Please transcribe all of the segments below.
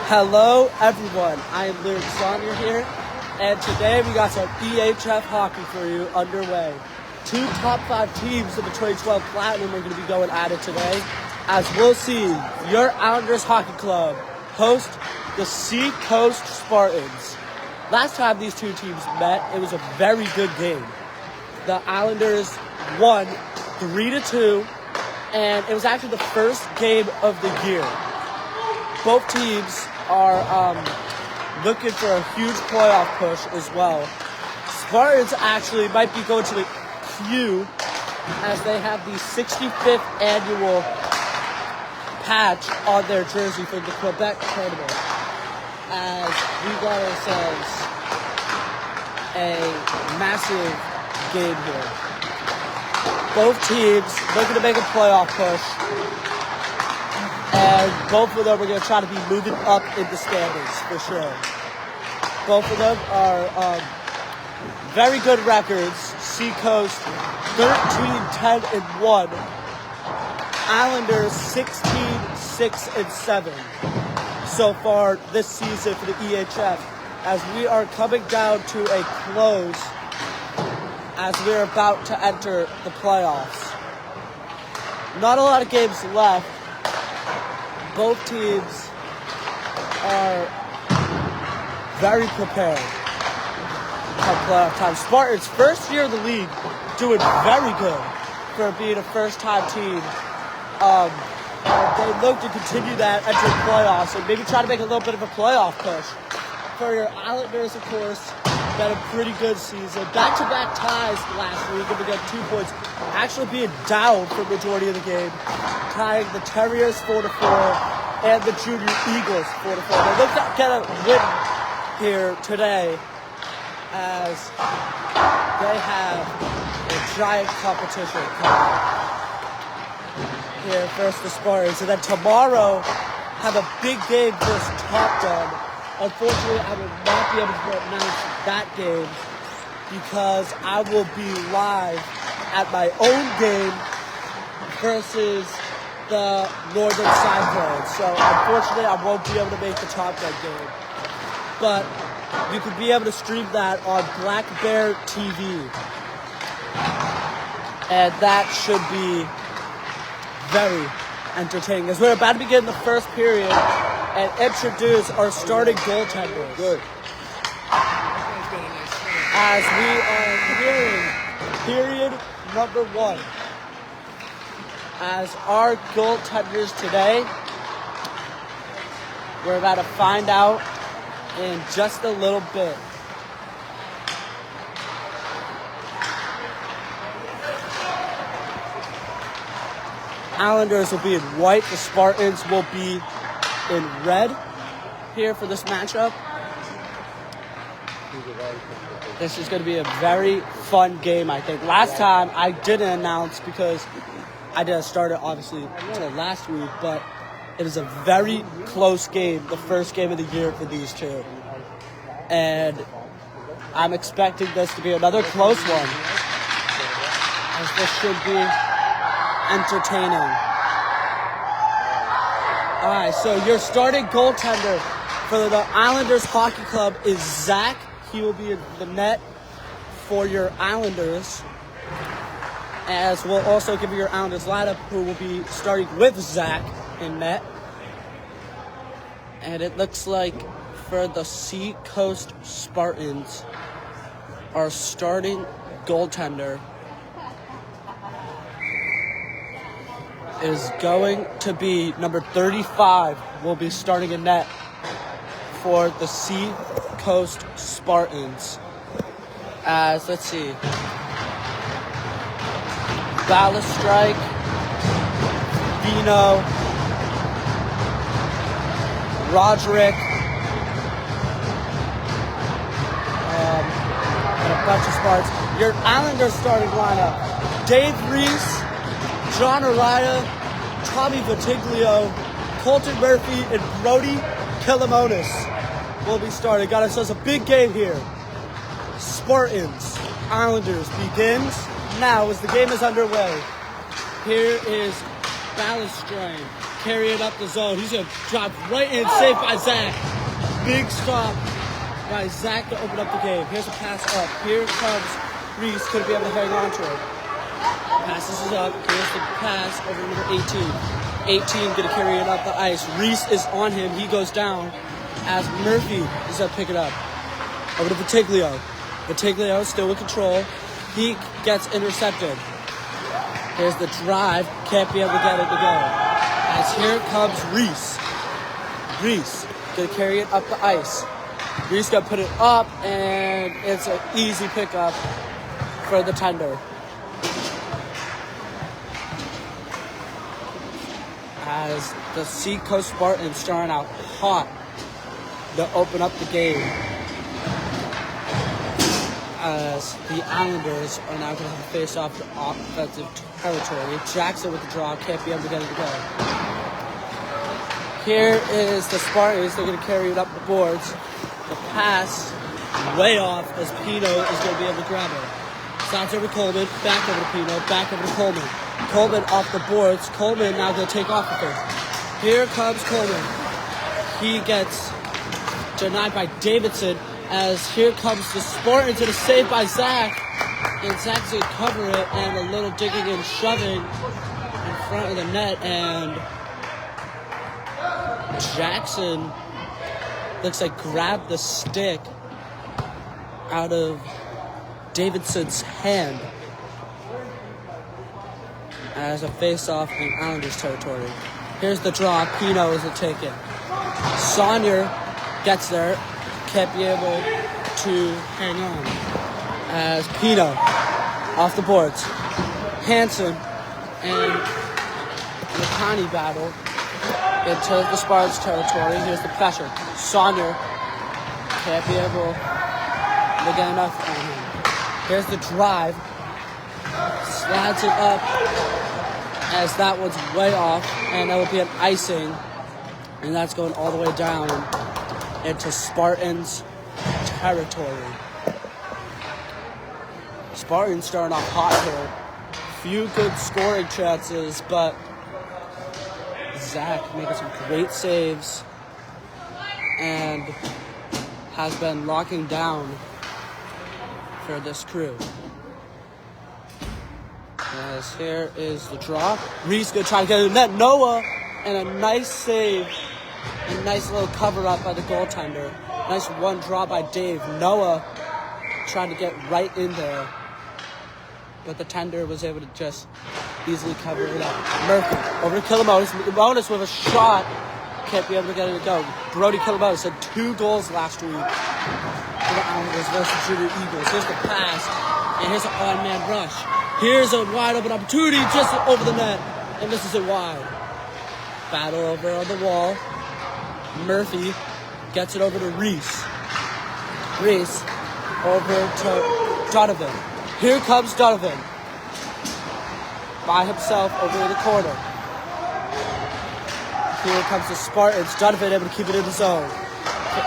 Hello everyone, I am Lyric Sonyer here, and today we got some EHF hockey for you underway. Two top 5 teams in the 2012 Platinum are going to be going at it today, as we'll see your Islanders Hockey Club host the Seacoast Spartans. Last time these two teams met, it was a very good game. The Islanders won 3-2, and it was actually the first game of the year. Both teams are looking for a huge playoff push as well. Spartans actually might be going to the Q as they have the 65th annual patch on their jersey for the Quebec tournament. As we got ourselves a massive game here. Both teams looking to make a playoff push. And both of them are going to try to be moving up in the standings, for sure. Both of them are very good records. Seacoast 13-10-1. Islanders 16-6-7 so far this season for the EHF. As we are coming down to a close as we're about to enter the playoffs. Not a lot of games left. Both teams are very prepared come playoff time. Spartans, first year of the league, doing very good for being a first-time team. They look to continue that, enter the playoffs, and maybe try to make a little bit of a playoff push. For your Islanders, of course, had a pretty good season. Back-to-back ties last week, and we got 2 points. Actually being down for the majority of the game, tying the Terriers 4-4 and the Junior Eagles 4-4. They look to get a win here today, as they have a giant competition coming here versus the Spartans. And then tomorrow, have a big game versus Top Gun. Unfortunately, I will not be able to announce that game because I will be live at my own game versus the Northern Cyclones. So unfortunately, I won't be able to make the Top Gun game. But you could be able to stream that on Black Bear TV. And that should be very entertaining. As we're about to begin the first period and introduce our starting goaltenders. Good. As we are hearing period number 1. As our goaltenders today, we're about to find out in just a little bit. Islanders will be in white. The Spartans will be in red here for this matchup. This is going to be a very fun game, I think. Last time I didn't announce because I didn't start it, obviously, until last week, but it was a very close game, the first game of the year for these two. And I'm expecting this to be another close one, as this should be entertaining. All right, so your starting goaltender for the Islanders Hockey Club is Zach. He will be in the net for your Islanders. As we'll also give you your Islanders lineup, who will be starting with Zach in net. And it looks like for the Seacoast Spartans, our starting goaltender is going to be number 35, will be starting in net for the Seacoast Spartans. As, let's see, Balustrike, Vino, Roderick, and a bunch of Spartans. Your Islanders starting lineup: Dave Reese, John Araya, Tommy Vitiglio, Colton Murphy, and Brody Killamonis will be starting. Got ourselves a big game here. Spartans, Islanders begins now as the game is underway. Here is Balustrade, carry it up the zone. He's going to drop right in, saved by Zach. Big stop by Zach to open up the game. Here's a pass up. Here comes Reese. Could be able to hang on to it. Passes is up. Here's the pass over to number 18. 18 going to carry it up the ice. Reese is on him. He goes down as Murphy is going to pick it up. Over to Vitiglio. Vitiglio still with control. He gets intercepted. Here's the drive. Can't be able to get it to go. As here comes Reese. Reese going to carry it up the ice. Reese going to put it up, and it's an easy pickup for the tender. As the Seacoast Spartans starting out hot to open up the game. As the Islanders are now going to have to face off the offensive territory. Jackson with the draw, can't be able to get it to go. Here is the Spartans, they're going to carry it up the boards. The pass, way off, as Pino is going to be able to grab it. Slides over to Coleman, back over to Pino, back over to Coleman. Coleman off the boards, Coleman now going to take off with it. Here comes Coleman. He gets denied by Davidson. As here comes the Spartans, and a save by Zach. And Zach's going to cover it, and a little digging and shoving in front of the net. And Jackson looks like grabbed the stick out of Davidson's hand as a face-off in Islanders territory. Here's the draw. Pino is to take it. Saunier gets there. Can't be able to hang on. As Pino off the boards. Hansen and Makani battle into the Spartans territory. Here's the pressure. Saunier can't be able to get enough on him. Here's the drive. Slides it up as that one's way off, and that will be an icing, and that's going all the way down into Spartans territory. Spartans starting off hot here. Few good scoring chances, but Zach making some great saves and has been locking down for this crew. As here is the draw. Reese gonna try to get it in the net. Noah, and a nice save. A nice little cover up by the goaltender. Nice one draw by Dave. Noah trying to get right in there, but the tender was able to just easily cover it up. Murphy over to Killamotis. Killamotis with a shot. Can't be able to get it to go. Brody Killamotis had 2 goals last week for the Islanders versus Junior Eagles. Here's the pass, and here's an odd-man rush. Here's a wide-open opportunity just over the net, and this is it wide. Battle over on the wall. Murphy gets it over to Reese. Reese over to Donovan. Here comes Donovan. By himself over in the corner. Here comes the Spartans. Donovan able to keep it in the zone.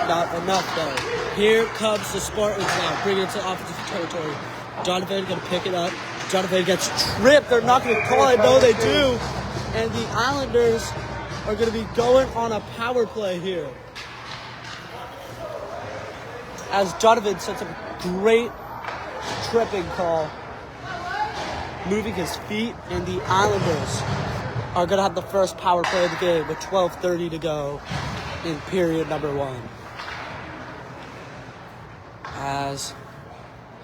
Not enough though. Here comes the Spartans now, bringing it to offensive territory. Donovan gonna pick it up. Donovan gets tripped. They're not gonna call it. No, they do. And the Islanders are going to be going on a power play here. As Donovan sets up a great tripping call, moving his feet, and the Islanders are going to have the first power play of the game with 12:30 to go in period number 1. As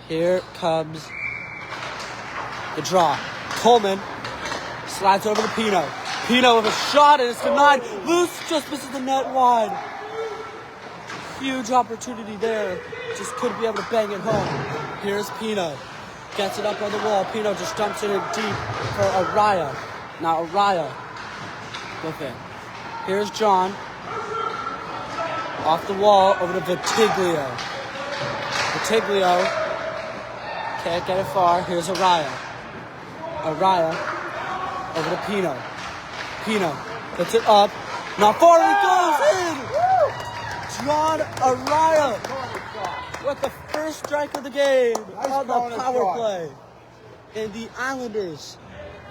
here comes the draw. Coleman slides over to Pino. Pino with a shot, and it's denied. Loose just misses the net wide. Huge opportunity there. Just couldn't be able to bang it home. Here's Pino. Gets it up on the wall. Pino just dumps it in deep for Araya. Now Araya with it. Here's John. Off the wall over to Vitiglio. Vitiglio can't get it far. Here's Araya. Araya over to Pino. Pino puts it up. Not far, and it goes in! John Araya with the first strike of the game on the power play. And the Islanders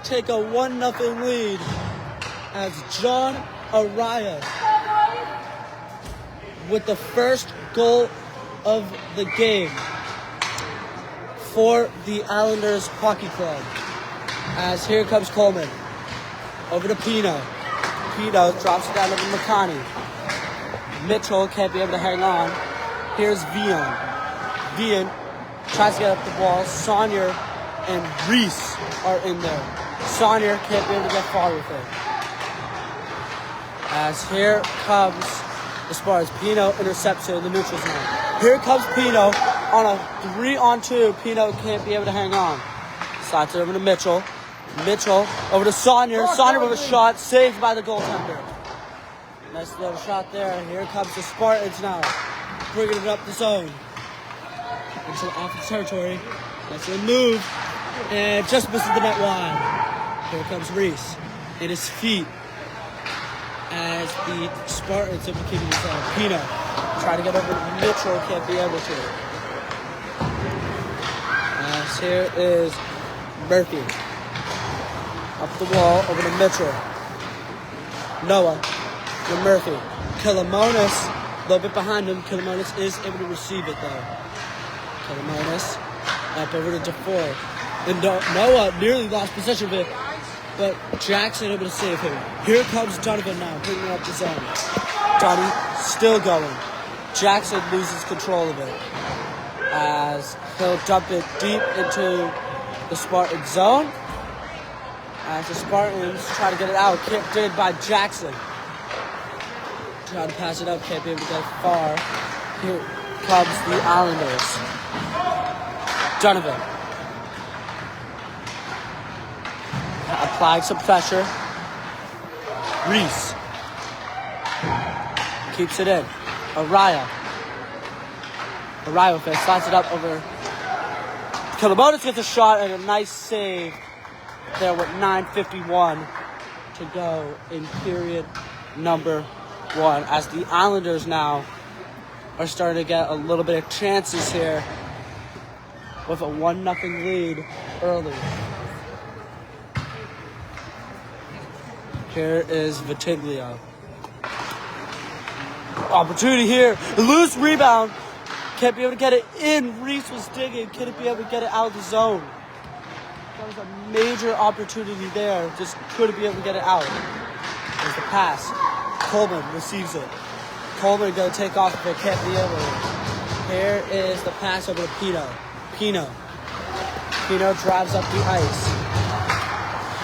take a 1-0 lead as John Araya with the first goal of the game for the Islanders Hockey Club. As here comes Coleman. Over to Pino. Pino drops it down over to McConney. Mitchell can't be able to hang on. Here's Vian. Vian tries to get up the ball. Saunier and Reese are in there. Saunier can't be able to get far with it. As here comes the Spartans. Pino intercepts it in the neutral zone. Here comes Pino on a 3-on-2. Pino can't be able to hang on. Slides it over to Mitchell. Mitchell over to Saunier. Saunier with a shot saved by the goaltender. Nice little shot there. Here comes the Spartans now. Bringing it up the zone. Into the offensive territory. Nice little move. And just misses the net wide. Here comes Reese. In his feet. As the Spartans are keeping his Pino. Trying to get over to Mitchell. Can't be able to. As here is Murphy. Up the wall, over to Mitchell. Noah to Murphy. Kilomonis, a little bit behind him. Kilomonis is able to receive it though. Kilomonis up over to DeFore. And Noah nearly lost possession of it, but Jackson able to save him. Here comes Donovan now, bringing up the zone. Donnie still going. Jackson loses control of it as he'll dump it deep into the Spartan zone. As the Spartans try to get it out, did by Jackson. Trying to pass it up, can't be able to get far. Here comes the Islanders. Donovan. Applied some pressure. Reese. Keeps it in. Araya with it, slides it up over. Kilomonis gets a shot and a nice save there with 9:51 to go in period number 1. As the Islanders now are starting to get a little bit of chances here with a 1-0 lead early. Here is Vitiglio. Opportunity here. Loose rebound. Can't be able to get it in. Reese was digging. Couldn't be able to get it out of the zone. That was a major opportunity there. Just couldn't be able to get it out. There's the pass. Coleman receives it. Coleman going to take off if it can't be able to. Here is the pass over to Pino. Pino drives up the ice.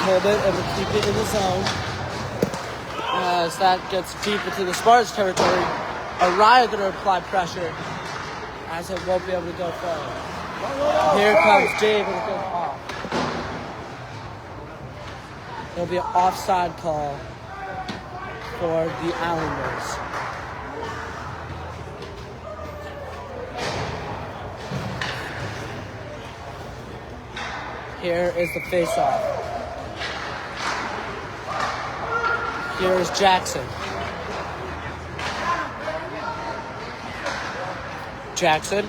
Coleman able to keep it in the zone. As that gets deep into the Spartans territory, Araya going to apply pressure as it won't be able to go far. Here comes Dave and it goes off. There'll be an offside call for the Islanders. Here is the face-off. Here is Jackson. Jackson.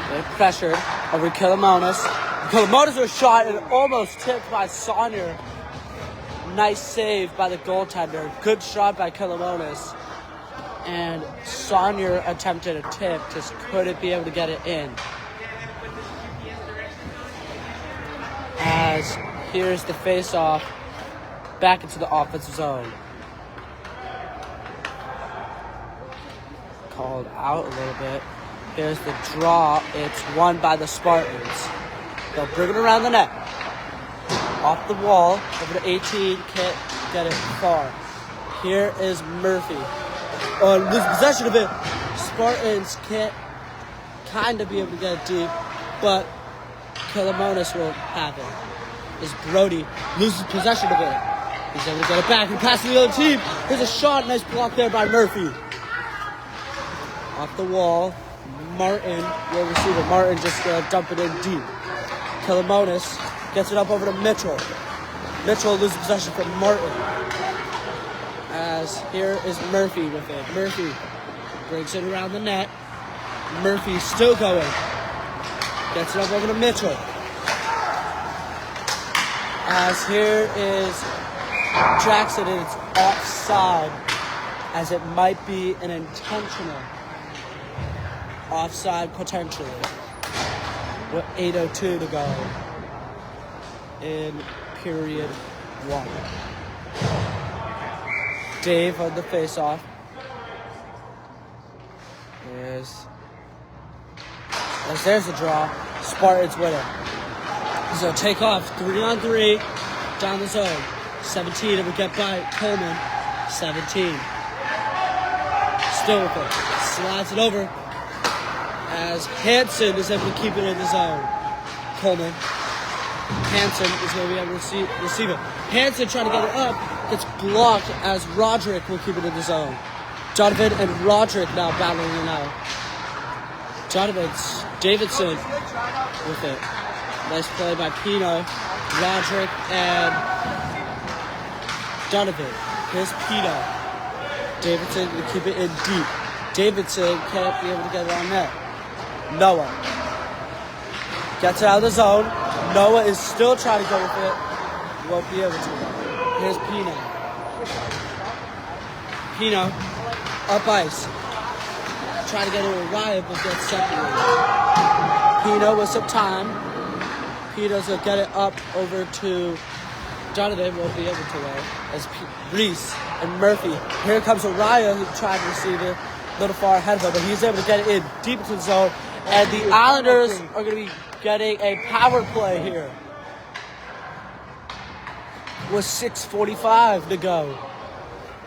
They pressured over Kilomonis. Kilomonis was shot and almost tipped by Saunier. Nice save by the goaltender. Good shot by Kilomonis. And Saunier attempted a tip, just couldn't be able to get it in. As here's the face-off back into the offensive zone. Called out a little bit. Here's the draw. It's won by the Spartans. They'll bring it around the net. Off the wall, over to 18, can't get it far. Here is Murphy. Lose possession of it. Spartans can't kind of be able to get it deep, but Kilomonis will have it. Is Brody loses possession of it. He's able to get it back and pass to the other team. Here's a shot. Nice block there by Murphy. Off the wall. Martin will receive it. Martin just dump it in deep. Kilomonis gets it up over to Mitchell. Mitchell loses possession from Martin. As here is Murphy with it. Murphy brings it around the net. Murphy still going. Gets it up over to Mitchell. As here is Jackson, and it's offside, as it might be an intentional offside potentially. With 8:02 to go in period 1. Dave on the face-off. There's a draw. Spartans win it. So take off 3-on-3 down the zone. 17, and we get by Coleman. 17. Still with it. Slides it over as Hansen is able to keep it in the zone. Coleman. Hansen is going to be able to receive it. Hansen trying to get it up. Gets blocked as Roderick will keep it in the zone. Donovan and Roderick now battling it out. Davidson with it. Nice play by Pino, Roderick, and Donovan. Here's Pino. Davidson will keep it in deep. Davidson can't be able to get it on net. Noah gets it out of the zone. Noah is still trying to go with it. Won't be able to. Here's Pino. Pino, up ice. Trying to get it to Ryan, but gets separated. Pino with some time. Pino's going to get it up over to Donovan. Won't be able to though. As Reese and Murphy. Here comes Araya, who tried to receive it a little far ahead of him, but he's able to get it in deep into the zone. And the Islanders are going to be getting a power play here with 6:45 to go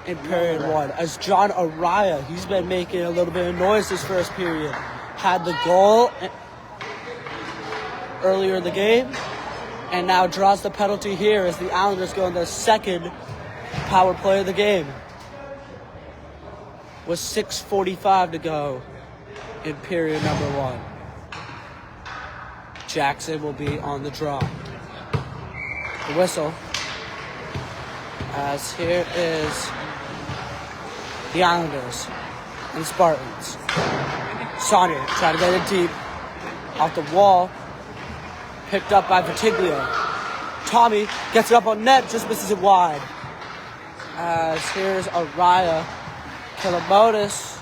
in period 1. As John Araya, he's been making a little bit of noise this first period. Had the goal earlier in the game, and now draws the penalty here as the Islanders go on their second power play of the game with 6:45 to go in period number 1. Jackson will be on the draw. The whistle. As here is the Islanders and Spartans. Saunier trying to get it deep. Off the wall. Picked up by Vitiglio. Tommy gets it up on net, just misses it wide. As here's Araya. Kilomotis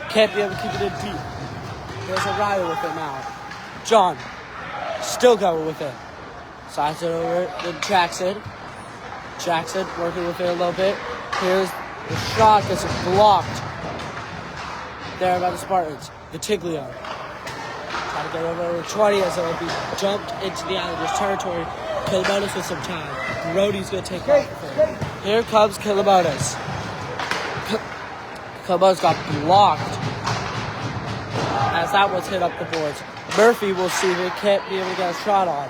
can't be able to keep it in deep. There's Araya with it now. John still going with it. Sides it over to Jackson. Jackson working with it a little bit. Here's the shot, gets it blocked there by the Spartans. Vitiglio trying to get over 20 as it will be jumped into the Islanders' territory. Kilomotis with some time. Brody's going to take off with it. Here comes Kilomotis. Kilomotis got blocked as that was hit up the boards. Murphy will see if he can't be able to get a shot on.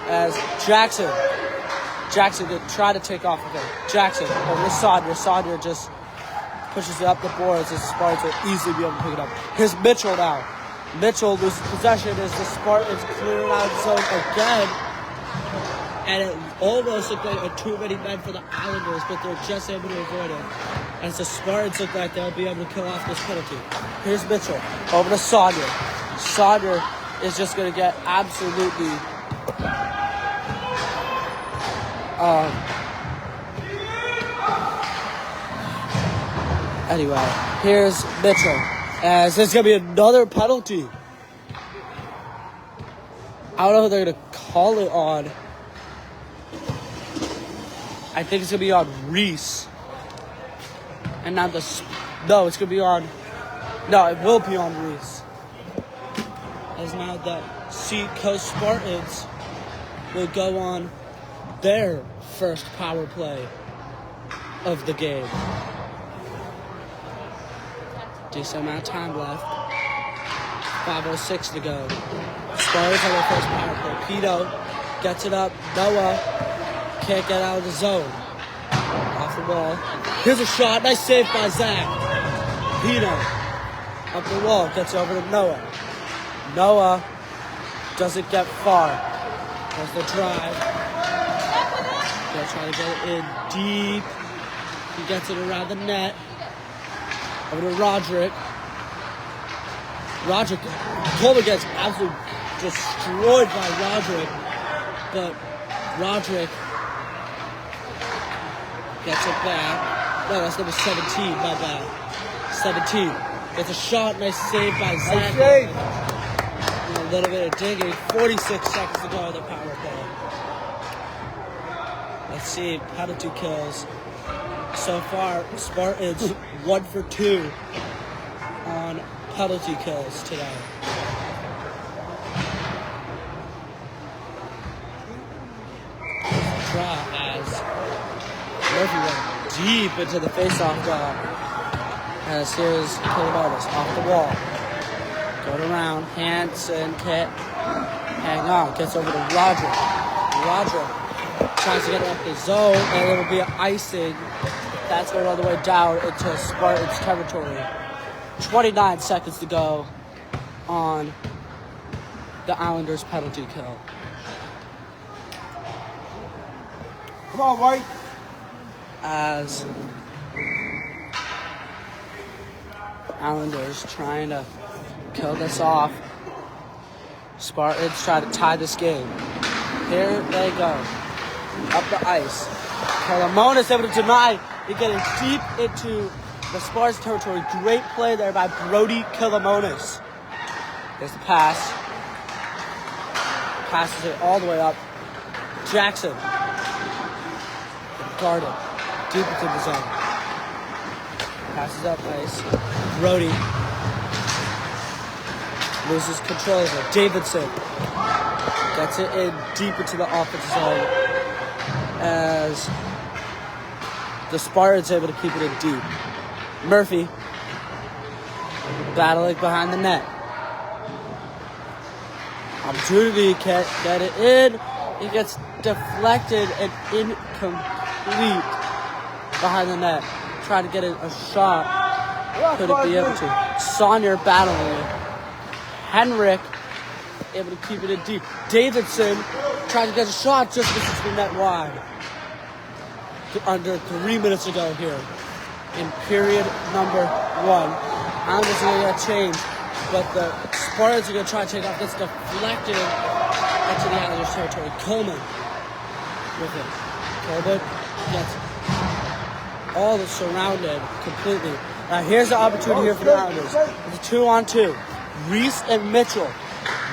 As Jackson could try to take off with it. Jackson over to Saunier. Saunier just pushes it up the boards as the Spartans will easily be able to pick it up. Here's Mitchell now. Mitchell loses possession as the Spartans clear out the zone again. And it almost looked like too many men for the Islanders, but they're just able to avoid it. As the Spartans look like they'll be able to kill off this penalty. Here's Mitchell over to Saunier. Saunier is just going to get absolutely anyway, here's Mitchell. As there's going to be another penalty. I don't know who they're going to call it on. I think it's going to be on Reese. And not it's going to be on... No, it will be on Reese. As now the Seacoast Spartans will go on their first power play of the game. Decent amount of time left. 5:06 to go. Spartans on their first power play. Pino gets it up. Noah can't get out of the zone. Off the wall. Here's a shot. Nice save by Zach. Pino up the wall. Gets it over to Noah. Noah doesn't get far. There's the drive. They'll try to get it in deep. He gets it around the net. Over to Roderick. Coleman gets absolutely destroyed by Roderick. But Roderick gets it back. No, that's number 17, my bad. 17. Gets a shot, nice save by Zach. A little bit of digging. 46 seconds to go in the power play. Let's see, penalty kills. So far, Spartans 1 for 2 on penalty kills today. Draw as Murphy went deep into the face-off dot. As here's Kilobardis off the wall. Going around, Hansen, hit, hang on, gets over to Roderick. Roderick tries to get up the zone, and it'll be an icing. That's going all the way down into Spartans territory. 29 seconds to go on the Islanders' penalty kill. Come on, White. As Islanders trying to kill this off. Spartans try to tie this game. Here they go. Up the ice. Calamonis able to deny. They're getting deep into the Spartans territory. Great play there by Brody Kilamonis. There's the pass. Passes it all the way up. Jackson. Guarded. Deep into the zone. Passes up ice. Brody. Loses control of it. Davidson. Gets it in deep into the offensive zone. As the Spartans able to keep it in deep. Murphy battling behind the net. Opportunity, can't get it in. He gets deflected and incomplete behind the net. Trying to get a shot. Couldn't be able to. Saunier battling it. Henrik able to keep it in deep. Davidson trying to get a shot, just misses the net wide. Under 3 minutes ago here in period number 1. Islanders are going to get changed, but the Spartans are going to try to take off. Gets deflected into the Islanders territory. Coleman with it. Coleman gets all surrounded completely. Now here's the opportunity here for the Islanders. It's a 2-on-2. Reese and Mitchell.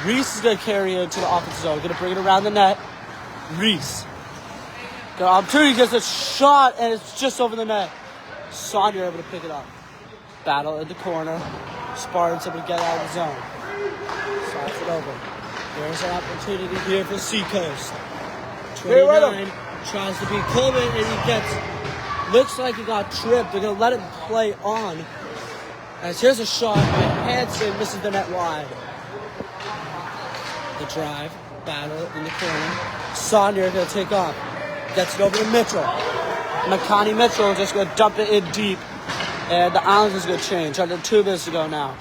Reese is going to carry it into the offensive zone. Going to bring it around the net. Reese. Got an opportunity, gets a shot, and it's just over the net. Saunier able to pick it up. Battle in the corner. Spartans able to get out of the zone. Slides it over. There's an opportunity here for Seacoast. 29 tries to beat Coleman, and he gets, looks like he got tripped. They're going to let him play on. As here's a shot, and Hansen misses the net wide. The drive, battle in the corner. Saunier going to take off. Gets it over to Mitchell. McConaughey Mitchell just going to dump it in deep. And the Islanders is going to change. Under 2 minutes to go now.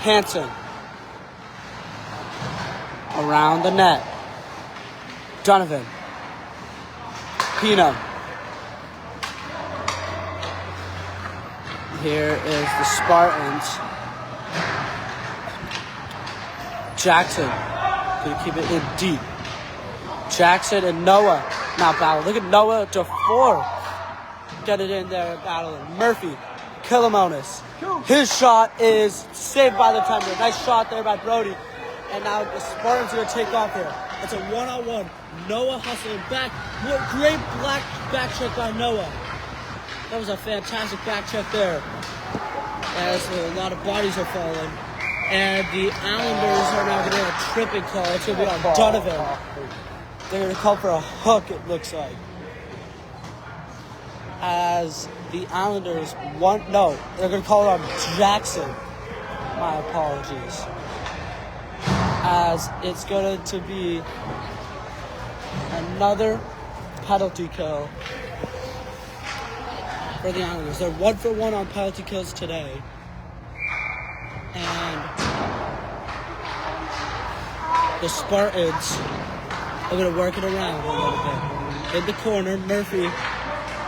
Hansen. Around the net. Donovan. Pino. Here is the Spartans. Jackson. Going to keep it in deep. Jackson and Noah now battling. Look at Noah DeFore. Get it in there battling. Murphy. Kilamonis. His shot is saved by the tender. Nice shot there by Brody. And now the Spartans are going to take off here. It's a 1-on-1. Noah hustling back. What great back check by Noah. That was a fantastic back check there. As a lot of bodies are falling. And the Islanders are now going to get a tripping call. It's going to be on Donovan. They're going to call for a hook, it looks like. As the Islanders they're going to call it on Jackson. My apologies. As it's going to be another penalty kill for the Islanders. They're 1 for 1 on penalty kills today. And the Spartans are going to work it around a little bit. In the corner, Murphy,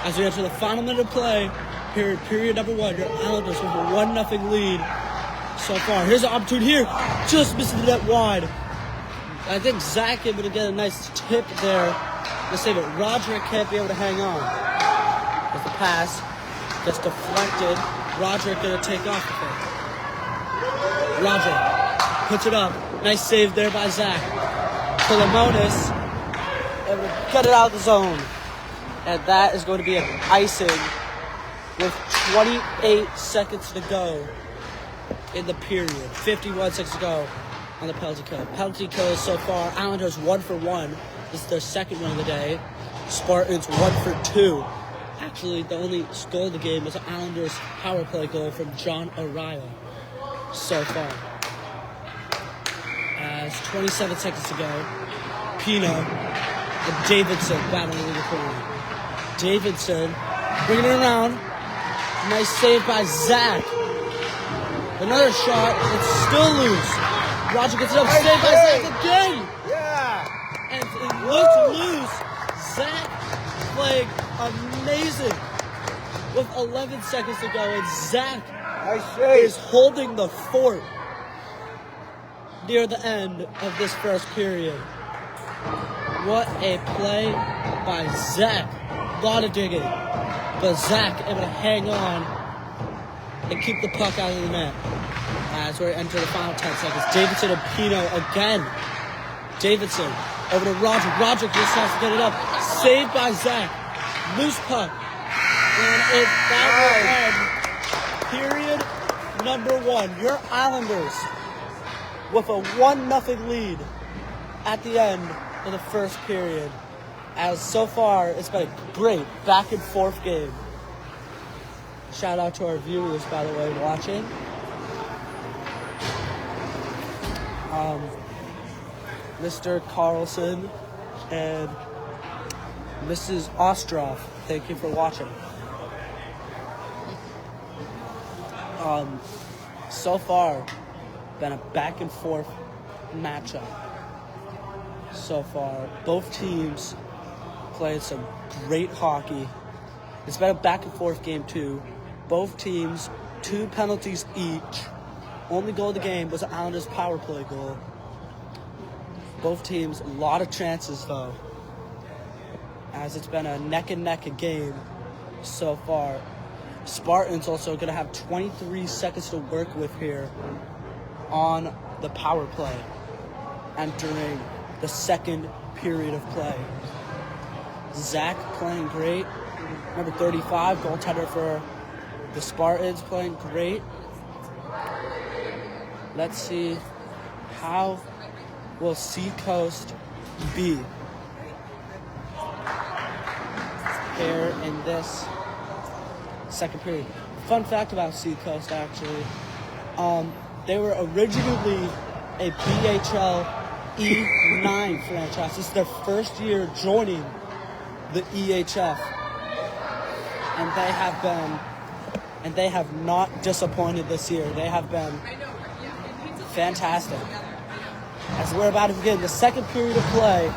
as we enter the final minute of play, period number 1, your Islanders with a 1-0 lead so far. Here's an opportunity here. Just missing the net wide. I think Zach able to get a nice tip there Let's save it. Roderick can't be able to hang on. As the pass gets deflected. Roderick gonna take off with it. Roderick puts it up. Nice save there by Zach. Philomonis able to get it out of the zone. And that is going to be an icing with 28 seconds to go in the period. 51 seconds to go on the penalty kill. Penalty kills so far. Islanders 1 for 1. This is their second win of the day. Spartans 1 for 2. Actually, the only goal of the game was an Islanders power play goal from John Araya so far. As 27 seconds to go, Pino and Davidson battling in the corner. Davidson bringing it around. Nice save by Zach. Another shot. It's still loose. Roger gets it up. Saved by Zach again. Yeah. And it looked loose. Zach playing amazing with 11 seconds to go. And Zach is holding the fort near the end of this first period. What a play by Zach. A lot of digging. But Zach able to hang on and keep the puck out of the net. As we enter the final 10 seconds. Davidson and Pino again. Davidson over to Roger. Roger just has to get it up. Saved by Zach. Loose puck. And that will end period number 1. Your Islanders with a 1-0 lead at the end of the first period. As so far, it's been a great back and forth game. Shout out to our viewers, by the way, watching. Mr. Carlson and Mrs. Ostroff, thank you for watching. So far, been a back and forth matchup. So far, both teams played some great hockey. It's been a back and forth game too. Both teams, 2 penalties each. Only goal of the game was an Islanders power play goal. Both teams, a lot of chances though. As it's been a neck and neck game so far. Spartans also going to have 23 seconds to work with here on the power play entering the second period of play. Zach playing great. Number 35, goaltender for the Spartans, playing great. Let's see, how will Seacoast be here in this second period? Fun fact about Seacoast, actually. They were originally a BHL E9 franchise. This is their first year joining the EHF. And they have not disappointed this year. They have been fantastic. As we're about to begin the second period of play,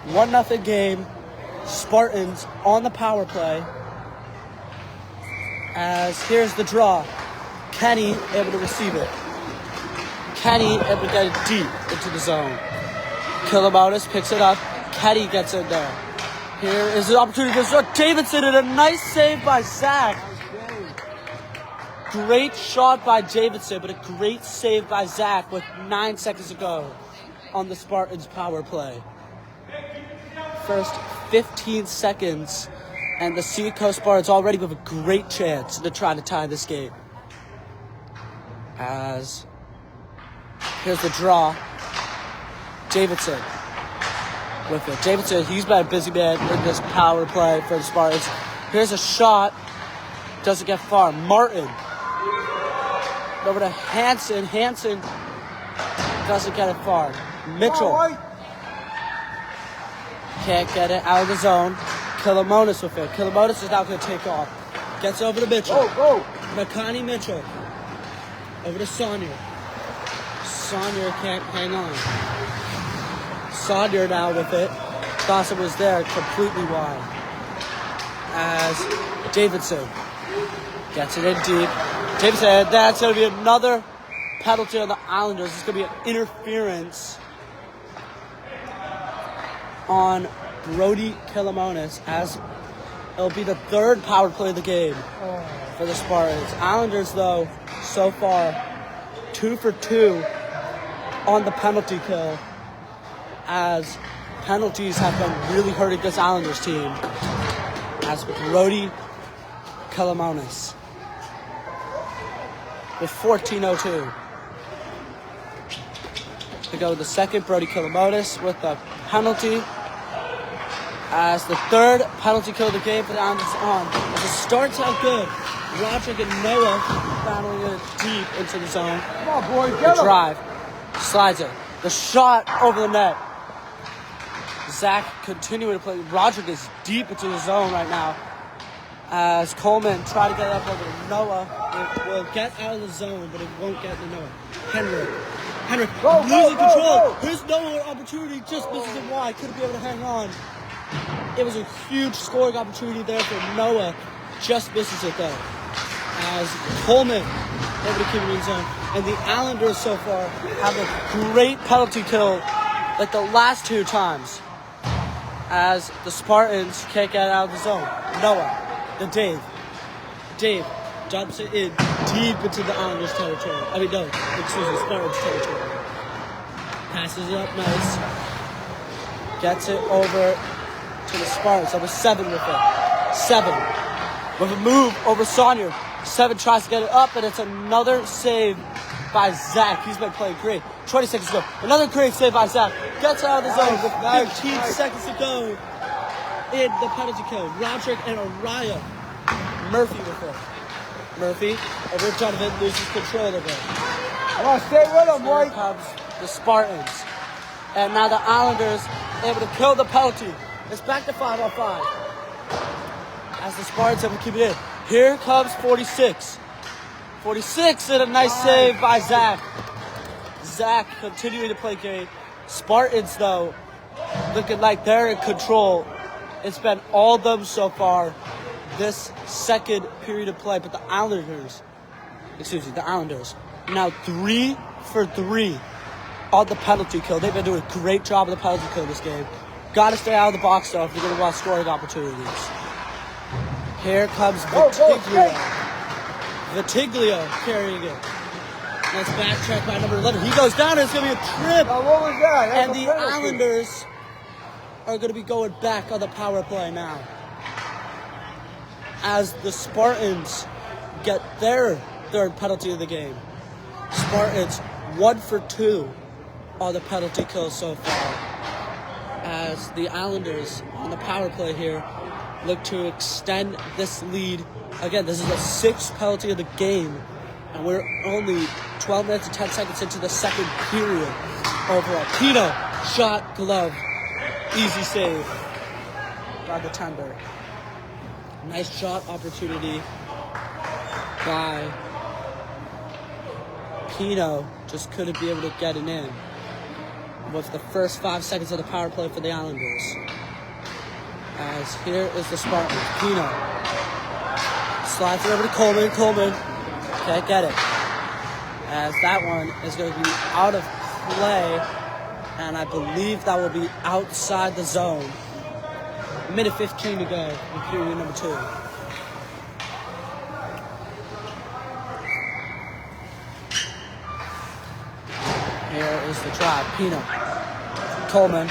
1-0 game, Spartans on the power play. As here's the draw. Kenny able to receive it. Kenny able to get it deep into the zone. Kilomotis picks it up. Kenny gets in there. Here is the opportunity to start. Davidson and a nice save by Zach. Great shot by Davidson, but a great save by Zach with 9 seconds to go on the Spartans power play. First 15 seconds, and the Seacoast Spartans already with a great chance to try to tie this game. As here's the draw. Davidson with it. Davidson, he's been a busy man in this power play for the Spartans. Here's a shot. Doesn't get far. Martin. Over to Hansen. Hansen doesn't get it far. Mitchell can't get it out of the zone. Kilomonis with it. Kilomonis is now going to take off. Gets over to Mitchell. Makani Mitchell. Over to Saunier. Saunier can't hang on. Saunier now with it. Dawson was there completely wide. As Davidson gets it in deep. Davidson, that's going to be another penalty on the Islanders. It's going to be an interference on Brody Killamonis, as it'll be the third power play of the game for the Spartans. Islanders, though, so far, 2 for 2 on the penalty kill, as penalties have been really hurting this Islanders team, as Brody Killamonis with 14:02 to go with the second. Brody Killamonis with the penalty, as the third penalty kill of the game for the Islanders on. As it starts out good, Roderick and Noah battling it deep into the zone. Come on, boys, The get him. drive, slides it, the shot over the net. Zach continuing to play. Roderick is deep into the zone right now, as Coleman tried to get it up over to Noah. It will get out of the zone, but it won't get to Noah. Henrik Go, losing go, go, control. go. Here's Noah opportunity, just misses it wide. Couldn't be able to hang on. It was a huge scoring opportunity there for Noah. Just misses it though. As Coleman able to keep it in zone. And the Islanders so far have a great penalty kill like the last 2 times, as the Spartans can't get out of the zone. Noah, then Dave dumps it in deep into the Islanders territory. Spartans territory. Passes it up nice. Gets it over to the Spartans. Number 7 with it. 7 with a move over Saunier. 7 tries to get it up, and it's another save by Zach. He's been playing great. 20 seconds to go. Another great save by Zach. Gets out of the zone with 15 seconds to go in the penalty kill. Roderick and Araya. Murphy with it. Murphy over Jonathan, loses control of it. Come on, stay with him, Here White. comes the Spartans. And now the Islanders able to kill the penalty. It's back to 5-on-5. As the Spartans able to keep it in. Here comes 46. 46 and a nice save by Zach. Zach continuing to play great. Spartans, though, looking like they're in control. It's been all of them so far this second period of play. But the Islanders, now 3 for 3 on the penalty kill. They've been doing a great job of the penalty kill this game. Got to stay out of the box, though, if you're going to want scoring opportunities. Here comes Vitiglio. Vitiglio carrying it. Let's backtrack by number 11. He goes down, and it's going to be a trip. Now, what was that? That's And a the penalty. Islanders are going to be going back on the power play now, as the Spartans get their third penalty of the game. Spartans 1 for 2 on the penalty kill so far, as the Islanders on the power play here look to extend this lead. Again, this is the 6th penalty of the game, and we're only 12 minutes and 10 seconds into the second period overall. Pino, shot, glove, easy save by the tender. Nice shot opportunity by Pino, just couldn't be able to get it in with the first 5 seconds of the power play for the Islanders. As here is the Spartans. Pino slides it over to Coleman. Coleman can't get it, as that one is going to be out of play, and I believe that will be outside the zone. Minute 15 to go in period number 2. Here is the drive. Pino. Coleman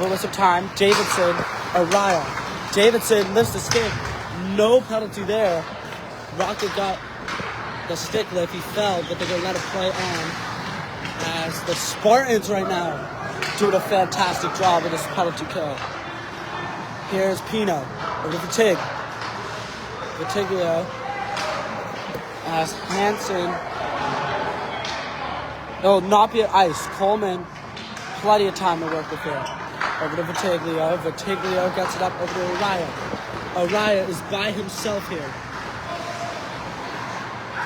with some time. Davidson. Araya. Davidson lifts the stick. No penalty there. Rocket got the stick lift. He fell, but they're going to let it play on, as the Spartans right now doing a fantastic job with this penalty kill. Here's Pino over to Vitiglio, as Hansen. No, not be at ice. Coleman, plenty of time to work with here. Over to Vitiglio. Vitiglio gets it up over to Araya. Araya is by himself here.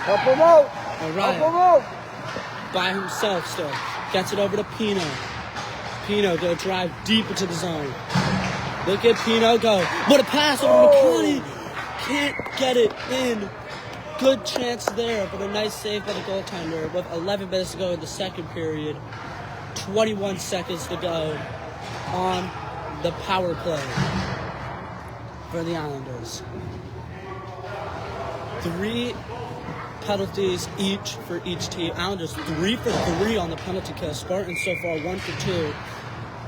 Help him out. Araya Help him out. by himself still. Gets it over to Pino. Pino go drive deep into the zone. Look at Pino go. What a pass over to McCarty. Can't get it in. Good chance there, but a nice save by the goaltender with 11 minutes to go in the second period. 21 seconds to go on the power play for the Islanders. 3 penalties each for each team. Islanders 3 for 3 on the penalty kill. Spartans so far 1 for 2.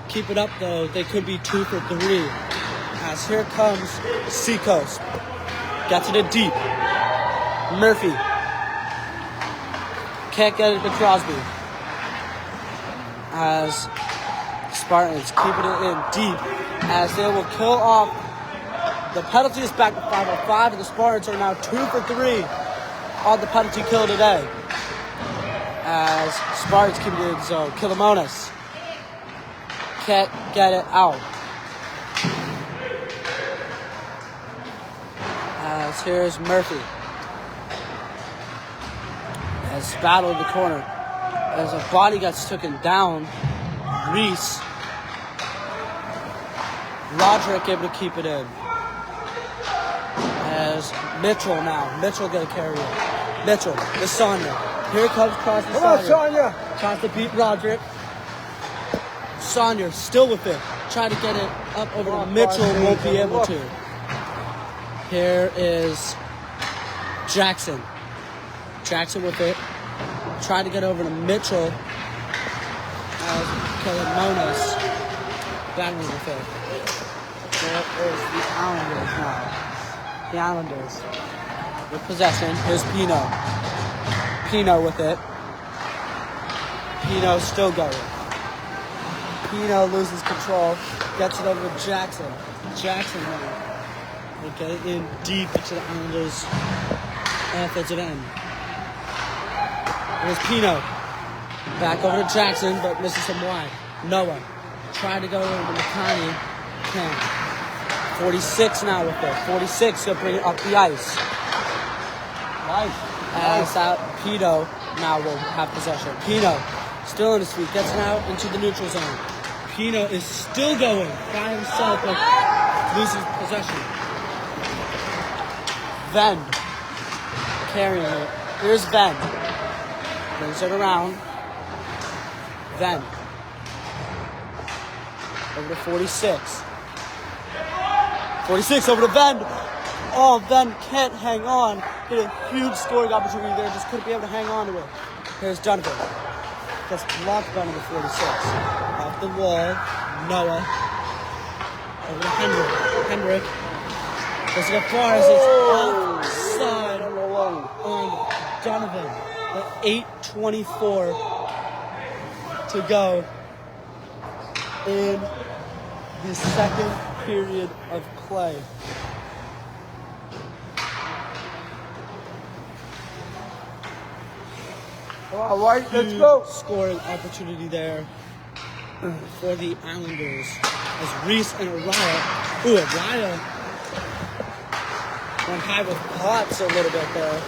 Keep it up though. They could be 2 for 3. As here comes Seacoast. Gets it in deep. Murphy. Can't get it to Crosby. As Spartans keeping it in deep. As they will kill off. The penalty is back to 5-on-5, and the Spartans are now 2 for 3 on the penalty kill today. As Spartans keep it in zone. Killamonis can't get it out. As here's Murphy. As battle in the corner. As a body gets taken down, Reese. Roderick able to keep it in. As Mitchell now. Mitchell gonna carry it. Mitchell, the Sonia. Here comes Crosby. Come on, Sonia. Tries to beat Roderick. Sonia still with it. Trying to get it up over to Mitchell. Won't be able to. Here is Jackson. Jackson with it. Trying to get over to Mitchell. As Killamonis battling with it. There is the Islanders now. The Islanders with possession. Here's Pino. Pino with it. Pino still going. Pino loses control. Gets it over to Jackson. Jackson now. Okay, in deep into the Islanders' offensive end. Here's Pino. Back over to Jackson, but misses him wide. Noah. Tried to go over to McConney. Can't. 46 now with it. 46 to bring it up the ice. Nice. As that Pino now will have possession. Pino still on his feet. Gets it out into the neutral zone. Pino is still going by himself, but loses possession. Venn carrying it. Here's Venn. Brings it around. Venn. Over to 46. 46 over to Venn. Oh, Venn can't hang on. Hit a huge scoring opportunity there. Just couldn't be able to hang on to it. Here's Donovan. Gets blocked by number 46. Off the wall. Noah. Over to Hendrick. Hendrick. Doesn't get far as it's offside on Donovan. At 8:24 to go in the second period of play. All right, let's go. Scoring opportunity there for the Islanders as Reese and Araya. Ooh, Araya went high with Potts a little bit there.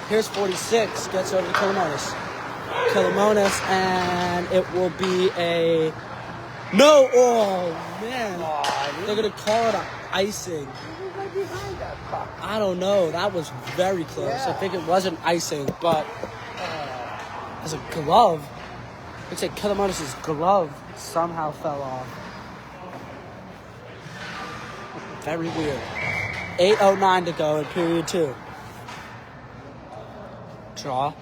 Here's 46, gets over to Killamonis. Killamonis, and it will be a no. Oh man, they're gonna call it an icing. I don't know. That was very close. I think it was an icing, but as a glove, looks like Killamonis' glove somehow fell off. Very weird. 8:09 to go in period 2. Draw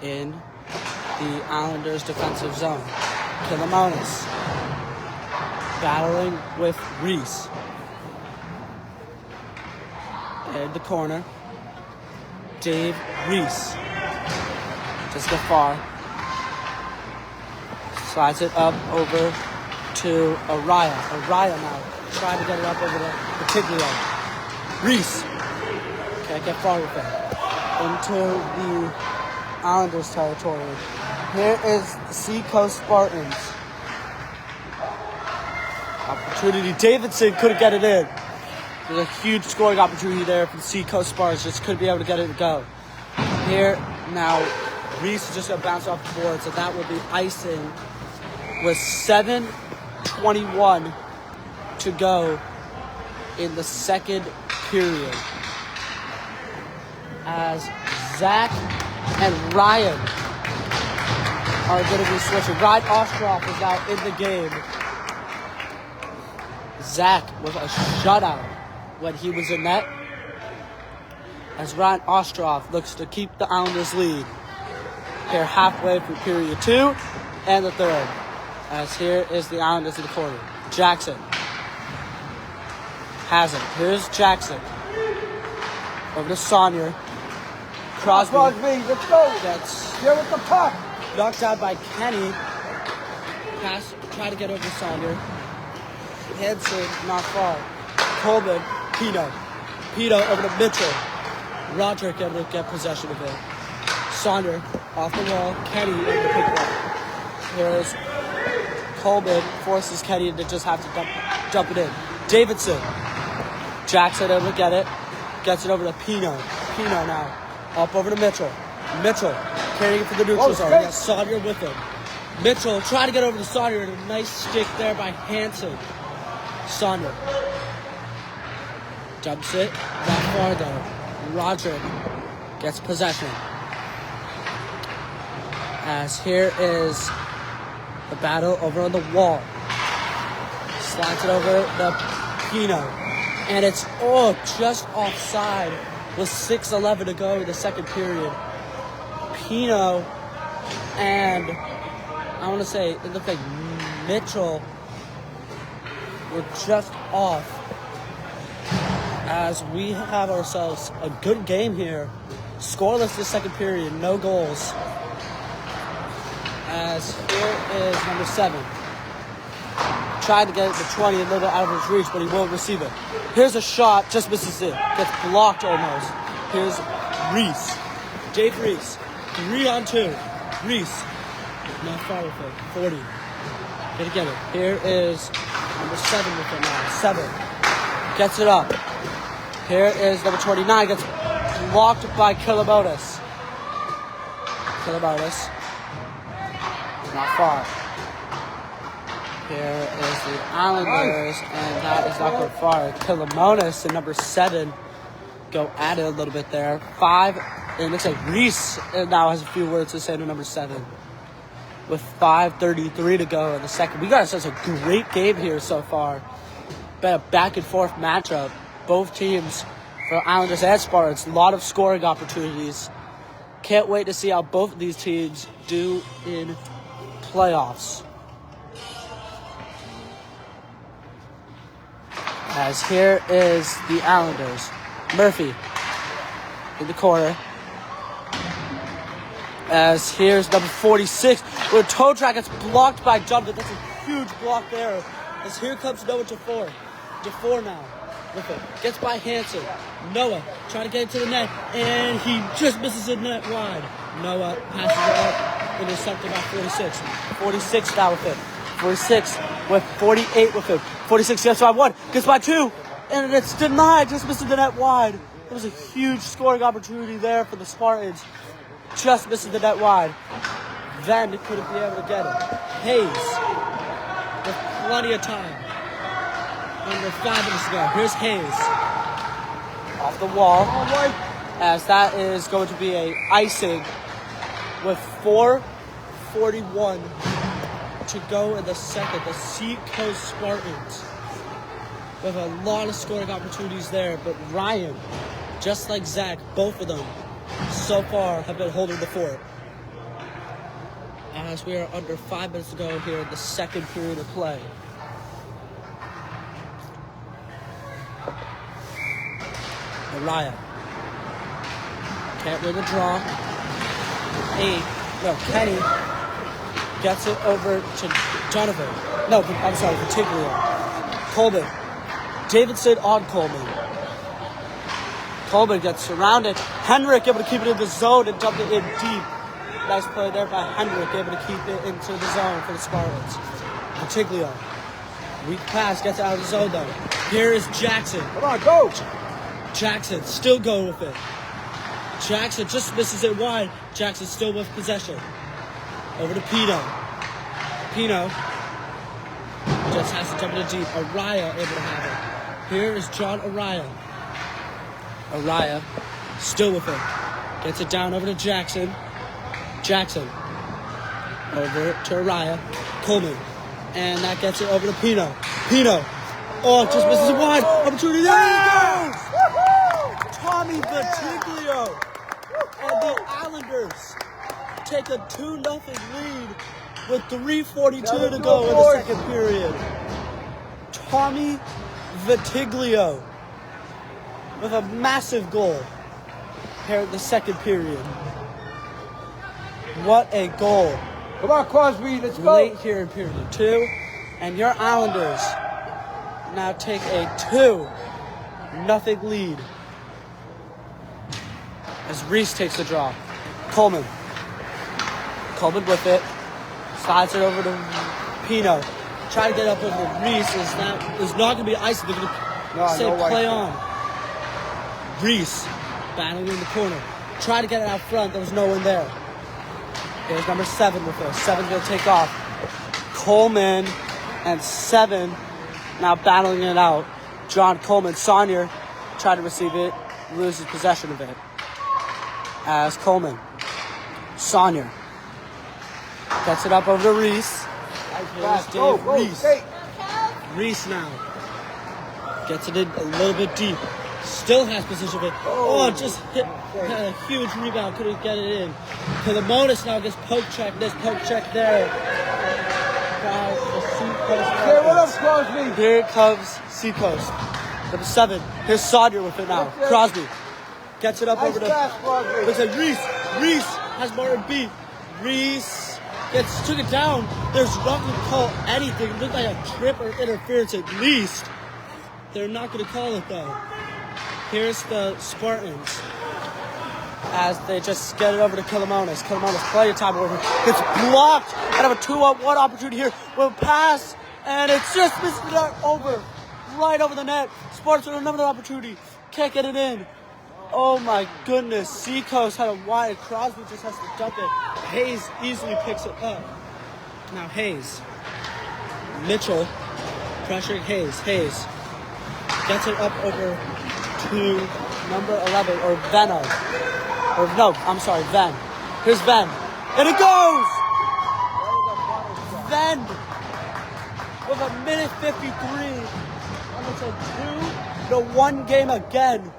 in the Islanders' defensive zone. Killamonis battling with Reese. In the corner, Dave Reese. Just get far. Slides it up over to Araya. Araya now trying to get it up over to Patiglio. Reese can't get far with it. Into the Islanders territory. Here is the Seacoast Spartans. Opportunity. Davidson couldn't get it in. There's a huge scoring opportunity there for the Seacoast Spartans. Just couldn't be able to get it to go. Here now, Reese is just going to bounce off the board, so that will be icing with 7:21 to go in the second period. As Zach and Ryan are going to be switching. Ryan Ostroff is now in the game Zach with a shutout when he was in net. As Ryan Ostroff looks to keep the Islanders lead. Here halfway through period 2 and the third. As here is the Islanders in the corner. Jackson has it. Here's Jackson. Over to Saunier. Crosby. Let's go. That's Here with the puck. knocked out by Kenny. Pass, try to get over to Saunier. Hanson, not far. Coleman, Pino. Pino over to Mitchell. Roderick able to get possession of it. Saunier off the wall. Kenny able to pick it up. Here's Coleman, forces Kenny to just have to dump it in. Davidson. Jackson able to get it. Gets it over to Pino. Pino now. Up over to Mitchell. Mitchell carrying it for the neutral zone. He got Saunier with him. Mitchell trying to get over to Saunier, and a nice stick there by Hanson. Saunier dumps it. Not far though. Roderick gets possession. As here is the battle over on the wall. Slides it over the Pino. And it's just offside with 6:11 to go in the second period. Pino and I want to say it looked like Mitchell were just off. As we have ourselves a good game here. Scoreless this second period, no goals. As here is number 7. Tried to get it to 20, a little bit out of his reach, but he won't receive it. Here's a shot, just misses it. Gets blocked almost. Here's Reese. Dave Reese. 3-on-2. Reese. Not far with it. 40. Gonna get it. Here is number 7 with it now. 7. Gets it up. Here is number 29. Gets blocked by Kilomotis. Kilomotis. Not far. Here is the Islanders, and that is not going far. Kilomotis and number 7 go at it a little bit there. 5, and it looks like Reese now has a few words to say to number 7. With 5:33 to go in the second. We got such a great game here so far. Been a back and forth matchup. Both teams, for Islanders and Spartans, a lot of scoring opportunities. Can't wait to see how both of these teams do in playoffs. As here is the Islanders. Murphy in the corner. As here's number 46, where toe track gets blocked by Jumpman. That's a huge block there. As here comes Noah DeFore. DeFore now with it. Gets by Hanson. Noah trying to get into the net, and he just misses the net wide. Noah passes it up. Intercepted by 46. 46 now with it. 46 with 48 with him. 46 gets by 1, gets by 2, and it's denied. Just missing the net wide. It was a huge scoring opportunity there for the Spartans. Just missing the net wide. Then couldn't be able to get it. Hayes with plenty of time. Under 5 minutes to go. Here's Hayes off the wall. As that is going to be a icing with 4:41 to go in the second. The Seacoast Spartans with a lot of scoring opportunities there, but Ryan, just like Zach, both of them so far have been holding the fort. As we are under 5 minutes to go here in the second period of play. Mariah can't win the draw. Kenny gets it over to Jonathan. No, I'm sorry, Particular. Coleman. Davidson on Coleman. Coleman gets surrounded. Henrik able to keep it in the zone and dump it in deep. Nice play there by Henrik, able to keep it into the zone for the Spartans. Particular. Weak pass, gets out of the zone though. Here is Jackson. Come on, go! Jackson still going with it. Jackson just misses it wide. Jackson still with possession. Over to Pino. Pino just has to jump in deep. Araya able to have it. Here is John Araya. Araya still with it. Gets it down over to Jackson. Jackson over to Araya. Coleman. And that gets it over to Pino. Pino Oh, just misses it wide. Opportunity. There he goes. Tommy Vitiglio. And the Islanders take a 2-0 lead with 3:42 to go in the second period. Tommy Vitiglio with a massive goal here in the second period. What a goal. Come on, Crosby, let's go. Late here in period 2. And your Islanders now take a 2-0 lead as Reese takes the draw. Coleman with it. Slides it over to Pino. Try to get up over Reese. Is not going to be icy. They're going to say play on. Reese battling in the corner. Try to get it out front. There was no one there. Here's number 7 with it. 7's going to take off. Coleman and 7 now battling it out. John Coleman. Saunier tried to receive it. Loses possession of it. As Coleman. Saunier gets it up over to Reese. Here's Dave Reese. Reese now gets it in a little bit deep. Still has possession of it. Oh, just hit a huge rebound. Couldn't get it in. Kolomonis now gets poke check. There's poke check there. By the Seacoast Spartans. Here comes Seacoast. Number 7. Here's Saunier with it now. Crosby gets it up over to. Looks like Reese. Reese has Martin beat. Reese took it down. There's not going to call anything. It looked like a trip or interference at least. They're not going to call it though. Here's the Spartans as they just get it over to Kolomonis. Kolomonis plenty of time over. It's blocked out of a 2-on-1 opportunity here. Will pass and it's just missing it over. Right over the net. Spartans with another opportunity. Can't get it in. Oh my goodness. Seacoast had a wide. Crosby just has to dump it. Hayes easily picks it up. Now Hayes. Mitchell pressuring Hayes. Hayes gets it up over to number 11, or Venno. Or no, I'm sorry, Ven. Here's Ven. And it goes! Ven with a minute 53. And it's a 2-1 game again.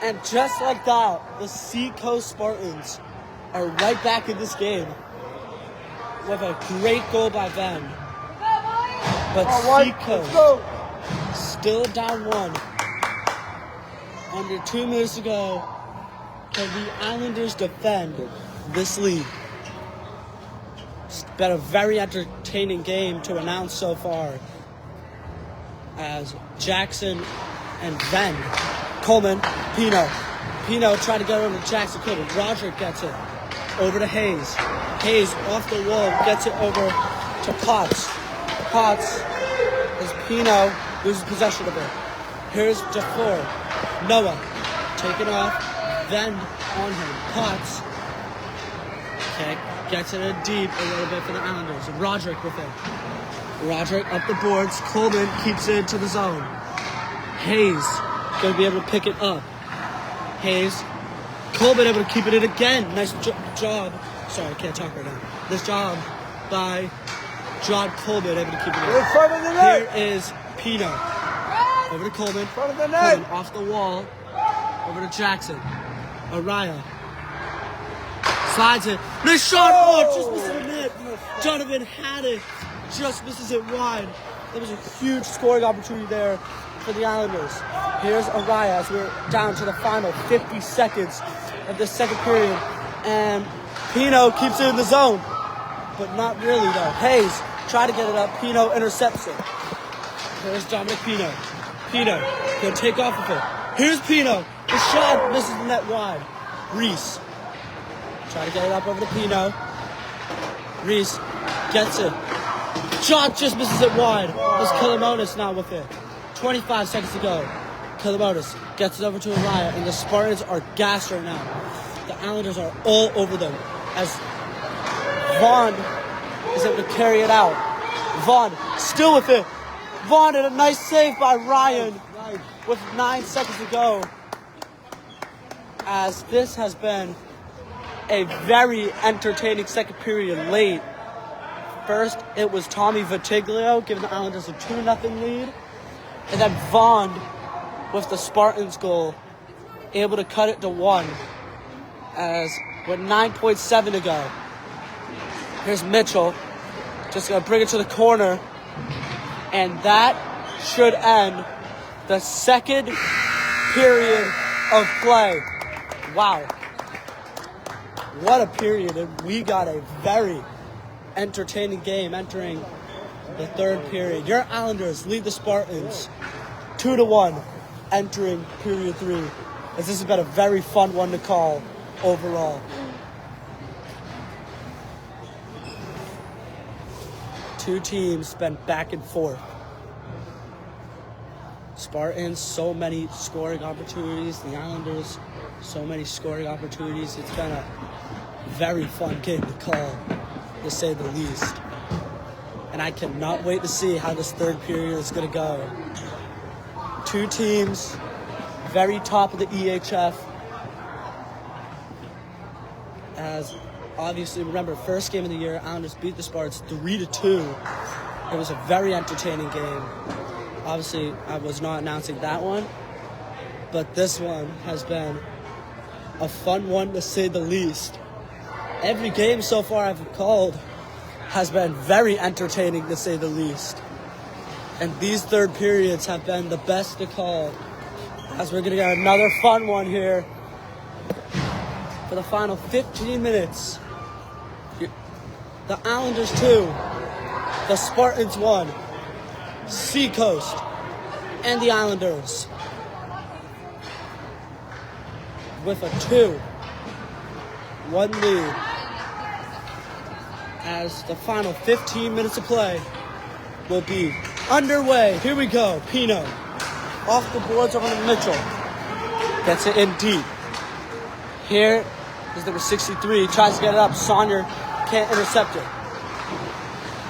And just like that, the Seacoast Spartans are right back in this game with a great goal by Ven. But Seacoast still down 1. Under 2 minutes to go. Can the Islanders defend this lead? It's been a very entertaining game to announce so far. As Jackson and Ven. Coleman, Pino. Pino tried to get over to Jackson. Couldn't. Roderick gets it over to Hayes. Hayes off the wall gets it over to Potts. Potts as Pino loses possession of it. Here's DeFleur. Noah taken off, then on him. Potts gets it in deep a little bit for the Islanders. Roderick with it. Roderick up the boards. Coleman keeps it into the zone. Hayes going to be able to pick it up. Hayes. Coleman able to keep it in again. Nice job. Sorry, I can't talk right now. Nice job by John Coleman able to keep it in. Here is Pino. Over to Coleman. Coleman off the wall. Over to Jackson. Araya. Slides it. Nice shot. Oh, just misses the net. Donovan had it. Just misses it wide. There was a huge scoring opportunity there for the Islanders. Here's Araya as we're down to the final 50 seconds of the second period. And Pino keeps it in the zone. But not really though. Hayes tried to get it up. Pino intercepts it. Here's Dominic Pino. Pino can take off with it. Here's Pino. The shot misses the net wide. Reese. Try to get it up over to Pino. Reese gets it. Shot just misses it wide. There's Kolomonis now with it. 25 seconds to go. Kolomonis gets it over to Araya, and the Spartans are gassed right now. The Islanders are all over them as Vaughn is able to carry it out. Vaughn still with it. Vaughn and a nice save by Ryan with 9 seconds to go. As this has been a very entertaining second period late. First, it was Tommy Vitiglio giving the Islanders a 2-0 lead. And then Vaughn, with the Spartans goal, able to cut it to 1 as with 9.7 to go. Here's Mitchell, just going to bring it to the corner. And that should end the second period of play. Wow. What a period. And we got a very entertaining game entering the third period. Your Islanders lead the Spartans 2-1 entering period 3. As this has been a very fun one to call overall. Two teams been back and forth. Spartans, so many scoring opportunities. The Islanders, so many scoring opportunities. It's been a very fun game to call, to say the least. And I cannot wait to see how this third period is going to go. Two teams, very top of the EHF. As obviously, remember, first game of the year, Islanders beat the Spartans 3-2. It was a very entertaining game. Obviously, I was not announcing that one, but this one has been a fun one to say the least. Every game so far I've called has been very entertaining to say the least. And these third periods have been the best to call, as we're going to get another fun one here for the final 15 minutes. The Islanders 2, the Spartans 1. Seacoast and the Islanders with a 2-1 lead as the final 15 minutes of play will be underway. Here we go. Pino off the boards over to Mitchell. Gets it in deep. Here is number 63. Tries to get it up. Saunier can't intercept it.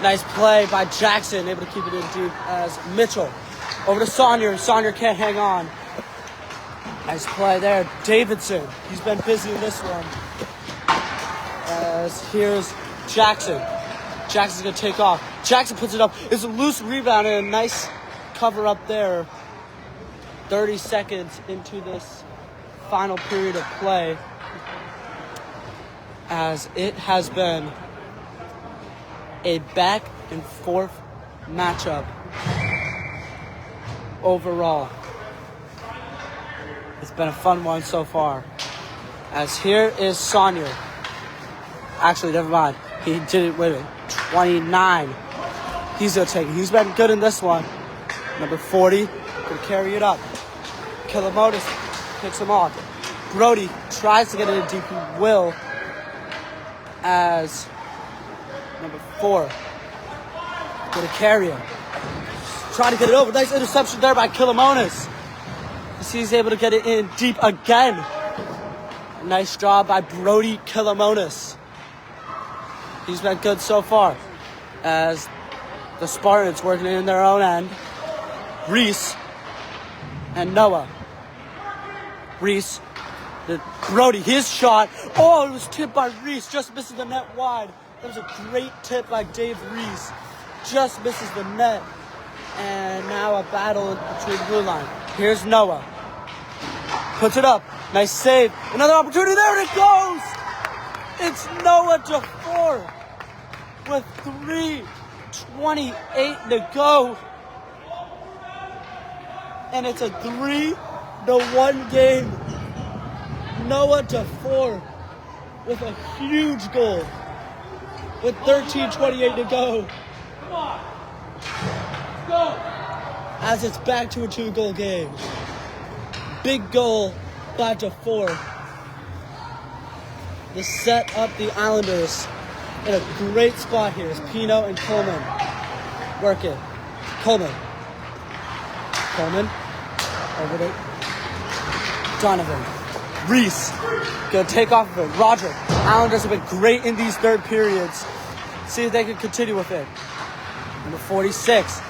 Nice play by Jackson, able to keep it in deep as Mitchell. Over to Saunier. Saunier can't hang on. Nice play there. Davidson, he's been busy in this one. As here's Jackson. Jackson's going to take off. Jackson puts it up. It's a loose rebound and a nice cover up there. 30 seconds into this final period of play. As it has been a back and forth matchup overall. It's been a fun one so far. As here is Saunier. Actually, never mind. He did it with it. 29. He's going to take it. He's been good in this one. Number 40. Going to carry it up. Killamotis picks him off. Brody tries to get it in deep. He will. As number 4. Going to carry him. Trying to get it over. Nice interception there by Killamotis. He's able to get it in deep again. Nice job by Brody Killamotis. He's been good so far. As the Spartans working in their own end. Reese and Noah. Reese. Brody, his shot. Oh, it was tipped by Reese. Just misses the net wide. That was a great tip by Dave Reese. Just misses the net. And now a battle between the blue line. Here's Noah. Puts it up. Nice save. Another opportunity. There it goes. It's Noah to 4 with 3:28 to go. And it's a 3-1 game. Noah to 4 with a huge goal. With 13:28 to go. Come on. Go. As it's back to a 2-goal game. Big goal, 5-4. To set up the Islanders in a great spot here is Pino and Coleman working. Coleman over to Donovan. Reese gonna take off of it. Roger. Islanders have been great in these third periods. See if they can continue with it. Number 46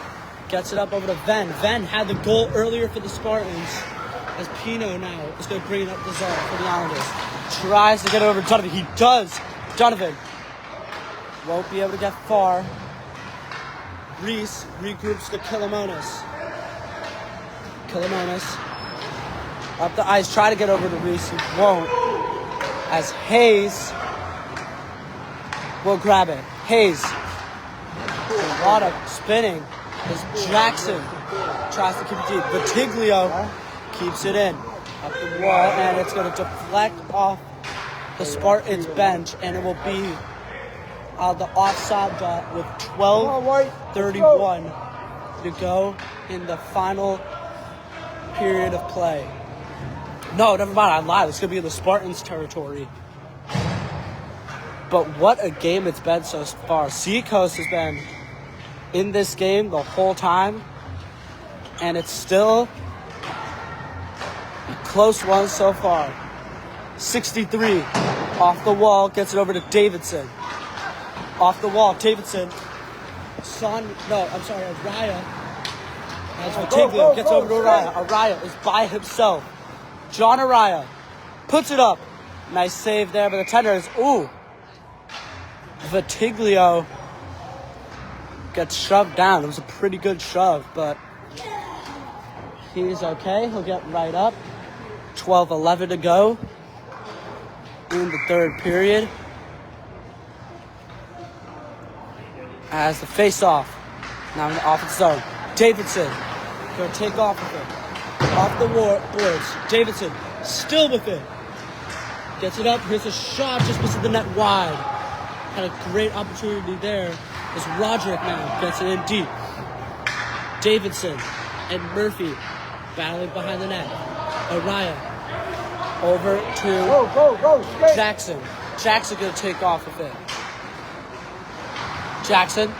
gets it up over to Venn. Venn had the goal earlier for the Spartans. As Pino now is going to bring it up the zone for the Islanders. Tries to get it over to Donovan. He does. Donovan Won't be able to get far. Reese regroups to Killamonis. Killamonis up the ice, try to get over to Reese. He won't. As Hayes will grab it. Hayes. A lot of spinning. As Jackson tries to keep it deep. Vitiglio keeps it in. Up the wall, and it's going to deflect off the Spartans bench, and it will be the offside dot with 12:31 to go in the final period of play. No, never mind, I lied. It's going to be in the Spartans' territory. But what a game it's been so far. Seacoast has been in this game the whole time, and it's still a close one so far. 63 off the wall, gets it over to Davidson. Off the wall, Davidson. Araya. As Vitiglio gets over to Araya. Araya is by himself. John Araya puts it up. Nice save there, but the tender is, Vitiglio gets shoved down. It was a pretty good shove, but he's okay. He'll get right up. 12:11 to go in the third period. As the face-off, now in the offensive zone. Davidson going to take off with it. Off the boards. Davidson still with it. Gets it up. Here's a shot. Just misses the net wide. Had a great opportunity there. As Roderick now gets it in deep. Davidson and Murphy battling behind the net. Araya over to Jackson. Jackson going to take off with it. Jackson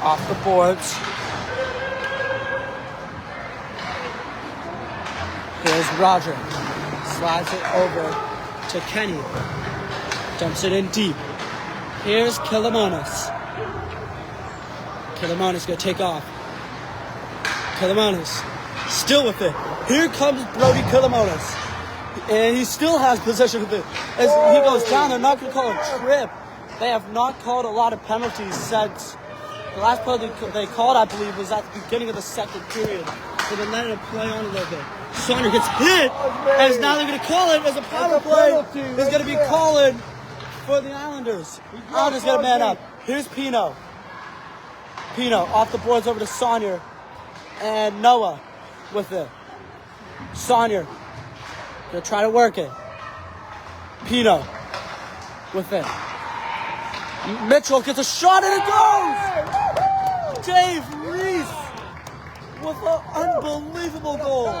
off the boards. Here's Roger. Slides it over to Kenny. Dumps it in deep. Here's Killamonis. Killamonis going to take off. Killamonis still with it. Here comes Brody Killamonis. And he still has possession of it. As he goes down, they're not going to call a trip. They have not called a lot of penalties since the last play they called, I believe, was at the beginning of the second period. So they're letting it play on a little bit. Saunders gets hit, and now they're going to call it as a power play. Is going to be calling for the Islanders. Islanders got a man up. Here's Pino. Pino off the boards over to Saunders. And Noah with it. Saunders going to try to work it. Pino with it. Mitchell gets a shot and it goes! Dave Reese with an unbelievable goal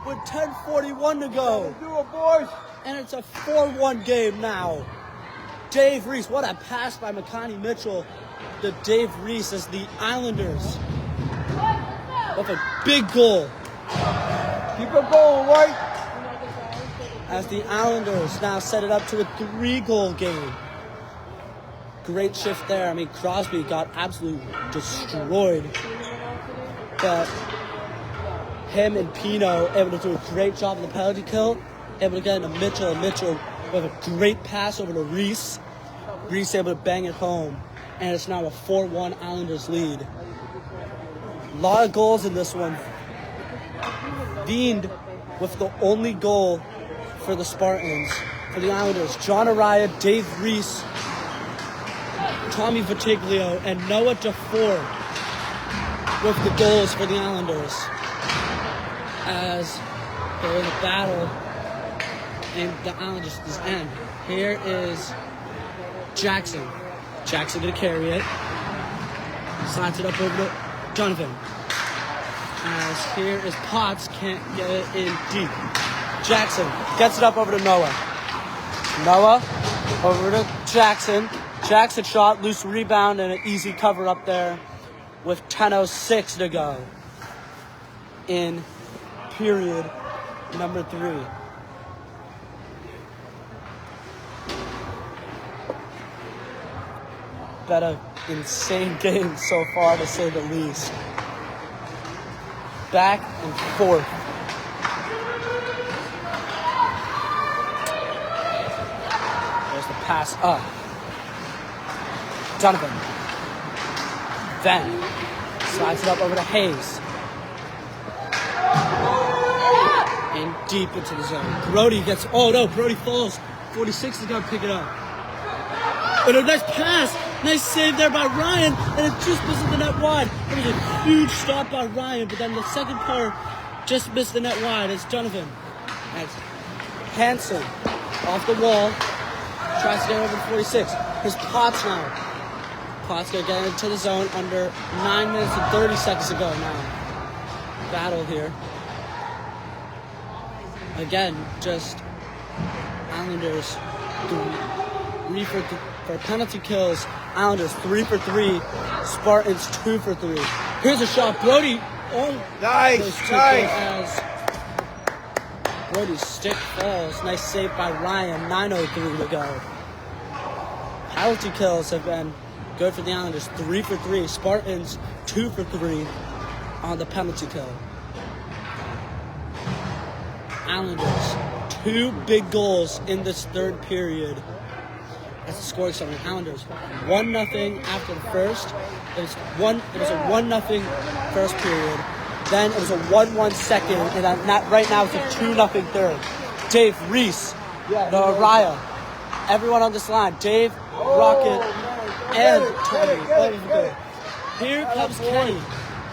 with 10:41 to go. And it's a 4-1 game now. Dave Reese, what a pass by Makani Mitchell to Dave Reese as the Islanders with a big goal. Keep it going, White. As the Islanders now set it up to a 3-goal game. Great shift there. I mean, Crosby got absolutely destroyed. But him and Pino able to do a great job in the penalty kill. Able to get into Mitchell. And Mitchell with a great pass over to Reese. Reese able to bang it home. And it's now a 4-1 Islanders lead. A lot of goals in this one. Deaned with the only goal for the Spartans. For the Islanders, John Araya, Dave Reese, Tommy Vitiglio, and Noah DeFord with the goals for the Islanders as they're in a battle and the Islanders end. Here is Jackson. Jackson gonna carry it. Slides it up over to Donovan. As here is Potts, can't get it in deep. Jackson gets it up over to Noah. Noah over to Jackson. Jackson shot, loose rebound, and an easy cover up there with 10:06 to go in period number 3. Been an insane game so far, to say the least. Back and forth. There's the pass up. Donovan. Then slides it up over to Hayes. And deep into the zone. Brody gets, oh no, Brody falls. 46 is going to pick it up. But a nice pass. Nice save there by Ryan. And it just misses the net wide. It was a huge stop by Ryan. But then the second part just missed the net wide. It's Donovan. That's Hanson off the wall. Tries to get over to 46. Here's Potts now. Potts going to get into the zone under 9 minutes and 30 seconds to go now. Battle here. Again, just Islanders 3 for penalty kills. Islanders 3 for 3. Spartans 2 for 3. Here's a shot. Brody. Oh, nice. As Brody's stick falls. Nice save by Ryan. 9:03 to go. Penalty kills have been good for the Islanders. 3 for 3. Spartans 2 for 3 on the penalty kill. Islanders 2 big goals in this third period. That's the scoring summary. Islanders 1-0 after the first. It was a 1-0 first period. Then it was a 1-1 second, and right now it's a 2-0 third. Dave, Reese, Araya, everyone on this line. Dave, Rocket, and Tony. Here comes Kenny.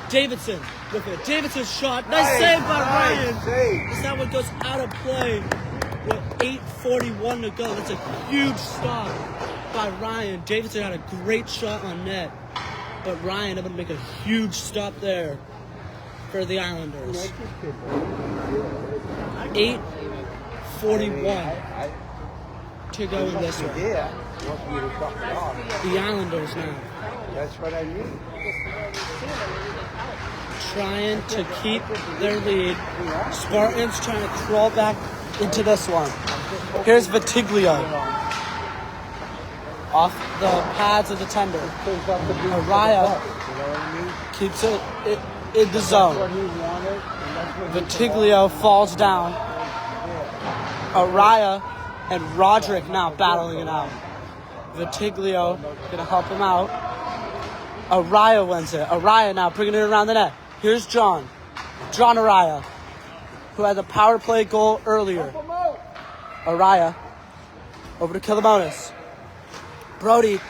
Davidson with it. Davidson's shot. Nice save by Ryan. As that one goes out of play with 8:41 to go. That's a huge stop by Ryan. Davidson had a great shot on net, but Ryan able to make a huge stop there for the Islanders. 8:41 to go in this one. The Islanders now. That's what I mean. Trying to keep their lead. Spartans trying to crawl back into this one. Here's Vitiglio. Off the pads of the tender. Araya keeps it in the zone. Vitiglio falls down. Araya and Roderick now battling it out. Vitiglio gonna help him out. Araya wins it. Araya now bringing it around the net. Here's John Araya, who had the power play goal earlier. Araya over to Killamonis. Brody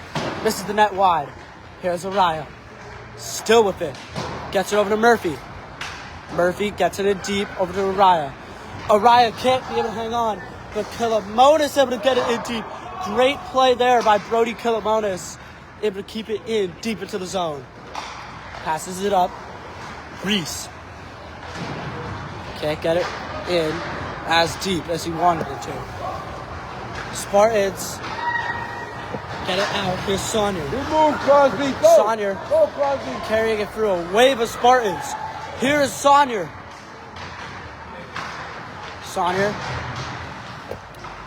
misses the net wide. Here's Araya. Still with it. Gets it over to Murphy. Murphy gets it in deep over to Araya. Araya can't be able to hang on, but Killamonis able to get it in deep. Great play there by Brody Killamonis. Able to keep it in deep into the zone. Passes it up. Reese can't get it in as deep as he wanted it to. Spartans get it out. Here's Saunier. Good move, Crosby. Go. Saunier Go, Crosby. carrying it through a wave of Spartans. Here's Saunier. Saunier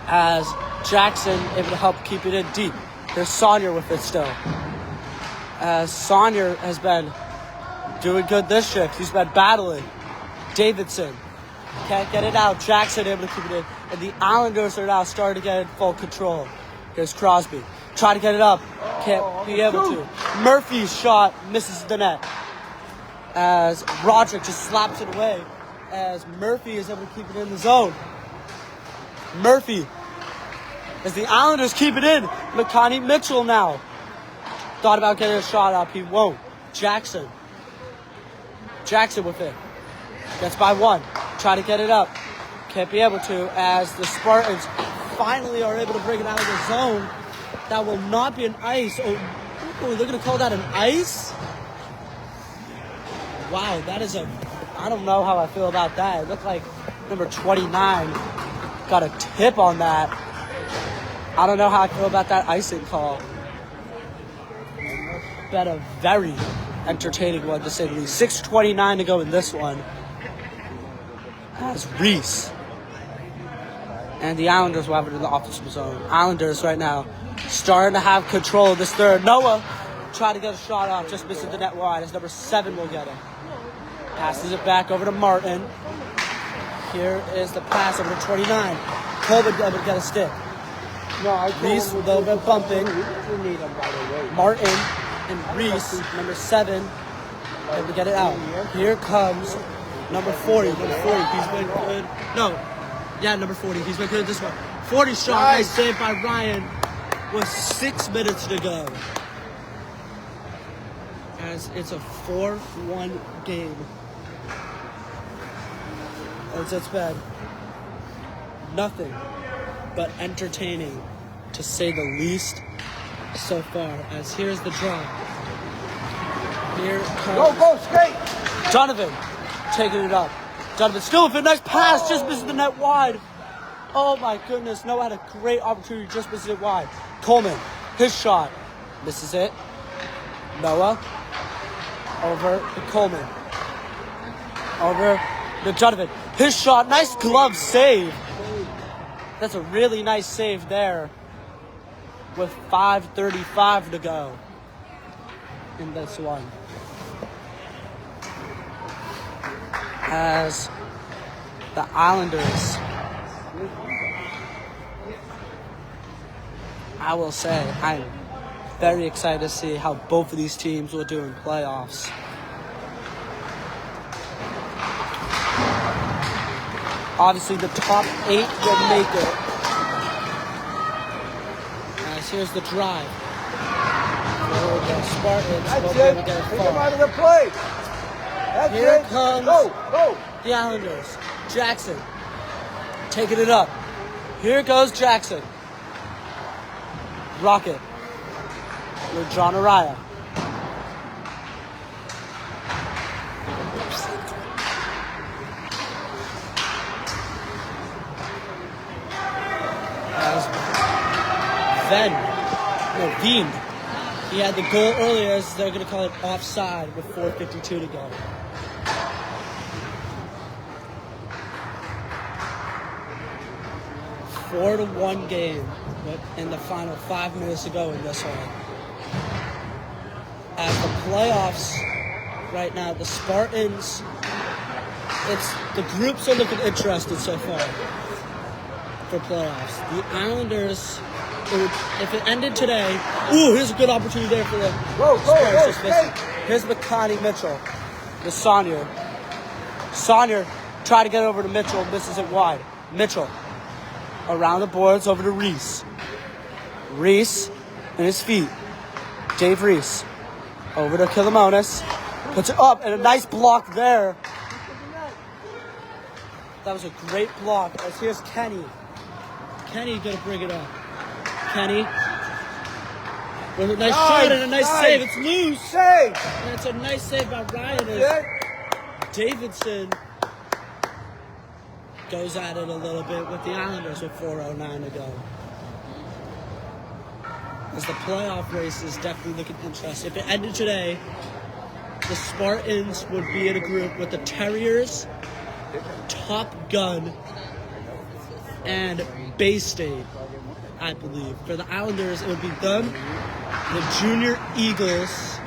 as Jackson able to help keep it in deep. Here's Saunier with it still. As Saunier has been doing good this shift. He's been battling. Davidson can't get it out. Jackson able to keep it in. And the Islanders are now starting to get in full control. Here's Crosby. Try to get it up. Can't be able to. Murphy's shot misses the net. As Roderick just slaps it away. As Murphy is able to keep it in the zone. Murphy. As the Islanders keep it in. McConaughey Mitchell now. Thought about getting a shot up. He won't. Jackson with it. Gets by 1. Try to get it up. Can't be able to as the Spartans finally are able to bring it out of the zone. That will not be an ice. Oh, they're going to call that an ice? Wow, that is I don't know how I feel about that. It looked like number 29 got a tip on that. I don't know how I feel about that icing call. Been a very entertaining one to say the least. 6:29 to go in this one. As Reese and the Islanders will have it in the offensive zone. Islanders right now starting to have control of this third. Noah tried to get a shot off, just missing the net wide as number 7 will get it. Passes it back over to Martin. Here is the pass over to 29. Colbin able to get a stick. No, I told Reese, him a little bit bumping. We need him, by the way. Martin and Reese, number 7, and to get it out. Here comes number 40. Number 40, he's been good. No, yeah, number 40. He's been good at this one. 40 shot, nice saved by Ryan with 6 minutes to go. As it's a 4-1 game. As it's been nothing but entertaining, to say the least, so far. As here's the draw. Here comes Go, skate! Donovan taking it up. Donovan still with a nice pass, just misses the net wide. Oh my goodness, Noah had a great opportunity, just misses it wide. Coleman, his shot, misses it. Noah, over to Coleman. Over to Donovan. His shot, nice glove save. That's a really nice save there with 5:35 to go in this one. As the Islanders, I will say, I'm very excited to see how both of these teams will do in playoffs. Obviously, the top 8 will make it. As here's the drive. For the Spartans. That's it. Take him out of the play. That's Here it. comes Go. the Islanders. Jackson taking it up. Here goes Jackson. Rocket with John Araya. Veen. He had the goal earlier, as they're going to call it offside with 4:52 to go. Four to 1 game in the final 5 minutes to go in this one. At the playoffs right now, the Spartans, the groups are looking interested so far for playoffs. The Islanders, if it ended today, here's a good opportunity there for the Spartans. Here's McConaughey Mitchell, the Saunier. Saunier tried to get over to Mitchell, misses it wide. Mitchell around the boards over to Reese. Reese in his feet. Dave Reese over to Killamonis. Puts it up, and a nice block there. That was a great block. As here's Kenny. Kenny gonna bring it up. Kenny with a nice shot and a nice save. It's loose. Save. And it's a nice save by Ryan. As Davidson goes at it a little bit with the Islanders with 4:09 to go. As the playoff race is definitely looking interesting. If it ended today, the Spartans would be in a group with the Terriers, Top Gun, and Bay State, I believe. For the Islanders, it would be them, the Junior Eagles,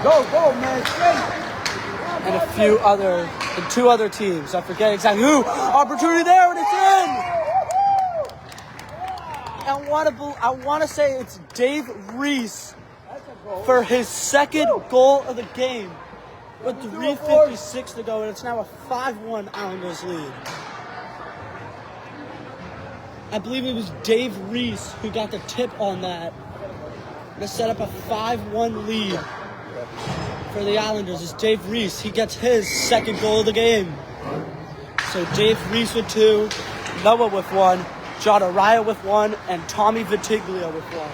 Go, man. Straight. and and 2 other teams. I forget exactly who. Opportunity there, and it's in! I want to say it's Dave Reese for his second goal of the game with 3:56 to go, and it's now a 5-1 Islanders lead. I believe it was Dave Reese who got the tip on that to set up a 5-1 lead for the Islanders. It's Dave Reese. He gets his second goal of the game. So Dave Reese with 2, Noah with 1, John Araya with 1, and Tommy Vitiglia with 1.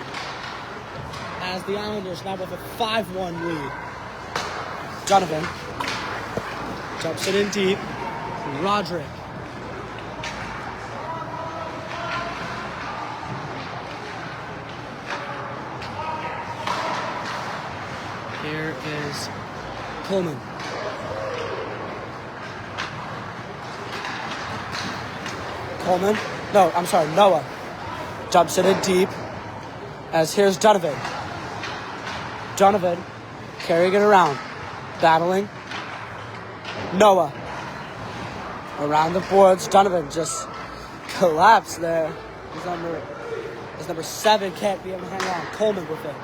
As the Islanders now with a 5-1 lead. Donovan jumps it in deep. Roderick. Here is Coleman. Noah jumps it in deep. As here's Donovan. Donovan carrying it around. Battling. Noah. Around the boards. Donovan just collapse there. His number 7 can't be able to hang on. Coleman with it.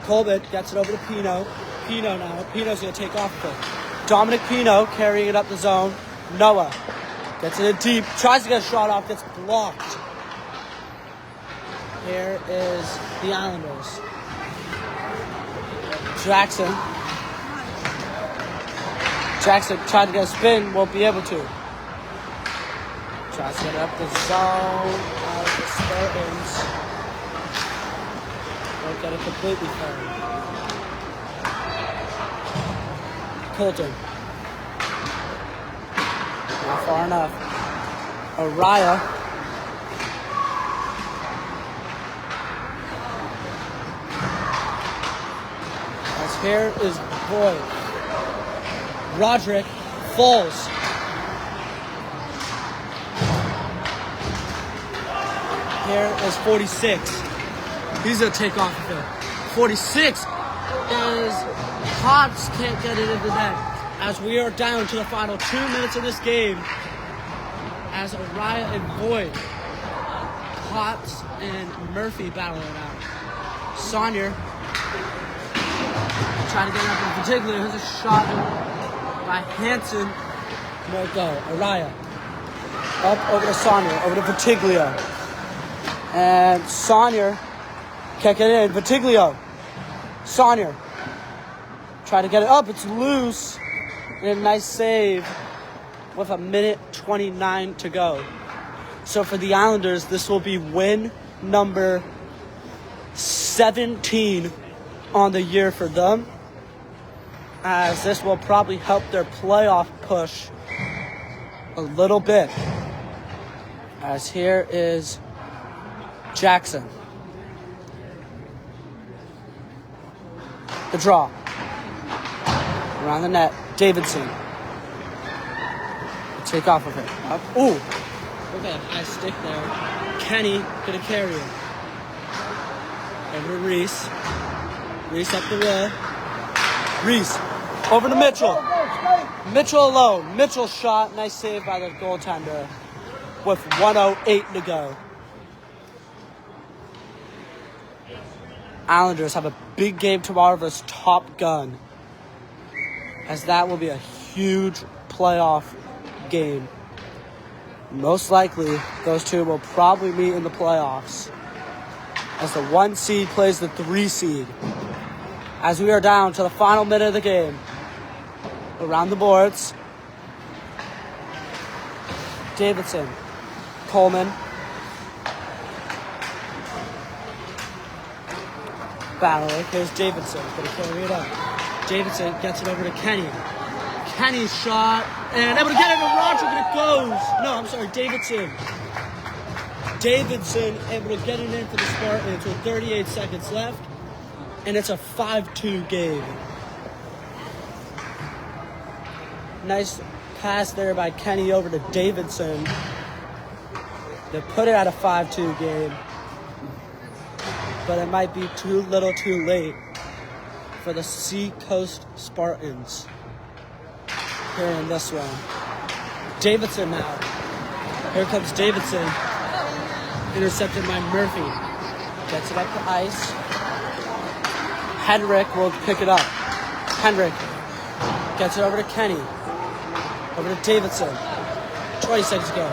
Coleman gets it over to Pino. Pino now. Pino's going to take off with it. Dominic Pino carrying it up the zone. Noah gets it in deep. Tries to get a shot off. Gets blocked. Here is the Islanders. Jackson tried to get a spin. Won't be able to. Tries to get it up the zone of the Spartans. Won't get it completely fair. Colton. Not far enough. Araya. As here is Boyd. Roderick falls. Here is 46. He's going to take off of it. 46 is Hobbs can't get it into net. As we are down to the final 2 minutes of this game. As Araya and Boyd, Hobbs and Murphy battle it out. Saunier trying to get it up in particular. Here's a shot by Hansen. No go. Araya. Up over to Saunier. Over to Patiglio. And Saunier can't get it in. Patiglio. Saunier. Try to get it up. It's loose. And a nice save with 1:29 to go. So for the Islanders, this will be win number 17 on the year for them. As this will probably help their playoff push a little bit. As here is Jackson. The draw. Around the net. Davidson. Take off of it. Up. Ooh. Look at a high stick there. Kenny gonna carry it. Over to Reese. Reese up the wall. Reese. Over to Mitchell. Mitchell alone. Mitchell shot. Nice save by the goaltender. With 1:08 to go. Islanders have a big game tomorrow versus Top Gun. As that will be a huge playoff game. Most likely, those two will probably meet in the playoffs. As the 1 seed plays the 3 seed. As we are down to the final minute of the game. Around the boards. Davidson. Coleman. Battler. Here's Davidson. Gonna carry it up. Davidson gets it over to Kenny. Kenny's shot. And able to get it to Roger, but it goes. No, I'm sorry, Davidson. Davidson able to get it in for the Spartans with 38 seconds left. And it's a 5-2 game. Nice pass there by Kenny over to Davidson. They put it at a 5-2 game. But it might be too little too late for the Seacoast Spartans here in this one. Davidson now. Here comes Davidson. Intercepted by Murphy. Gets it up the ice. Henrik will pick it up. Henrik gets it over to Kenny. Over to Davidson. 20 seconds ago.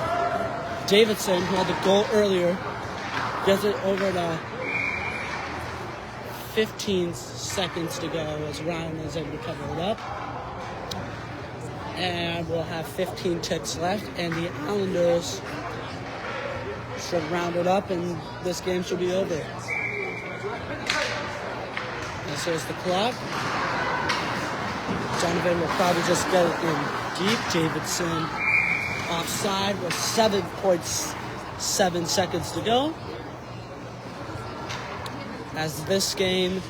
Davidson, who had the goal earlier, gets it over to 15 seconds to go as Ryan is able to cover it up. And we'll have 15 ticks left, and the Islanders should round it up, and this game should be over. This is the clock. Donovan will probably just get it in deep. Davidson offside with 7.7 seconds to go. As this game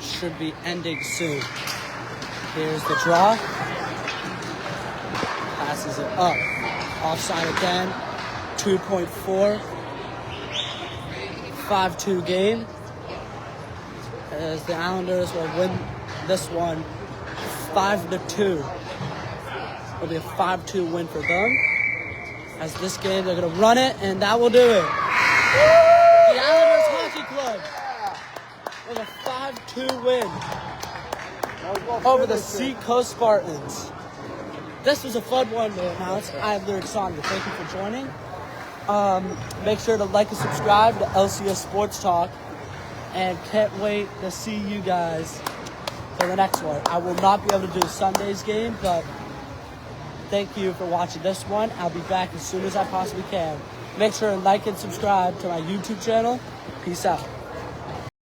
should be ending soon. Here's the draw. Passes it up. Offside again. 2.4. 5-2 game. As the Islanders will win this one 5-2. It'll be a 5-2 win for them. as this game, they're going to run it, and that will do it. The Islanders Hockey Club with a 5-2 win over the Seacoast Spartans. This was a fun one to announce. I am Lyric Saunders. Thank you for joining. Make sure to like and subscribe to LCS Sports Talk, and can't wait to see you guys for the next one. I will not be able to do Sunday's game, but thank you for watching this one. I'll be back as soon as I possibly can. Make sure to like and subscribe to my YouTube channel. Peace out.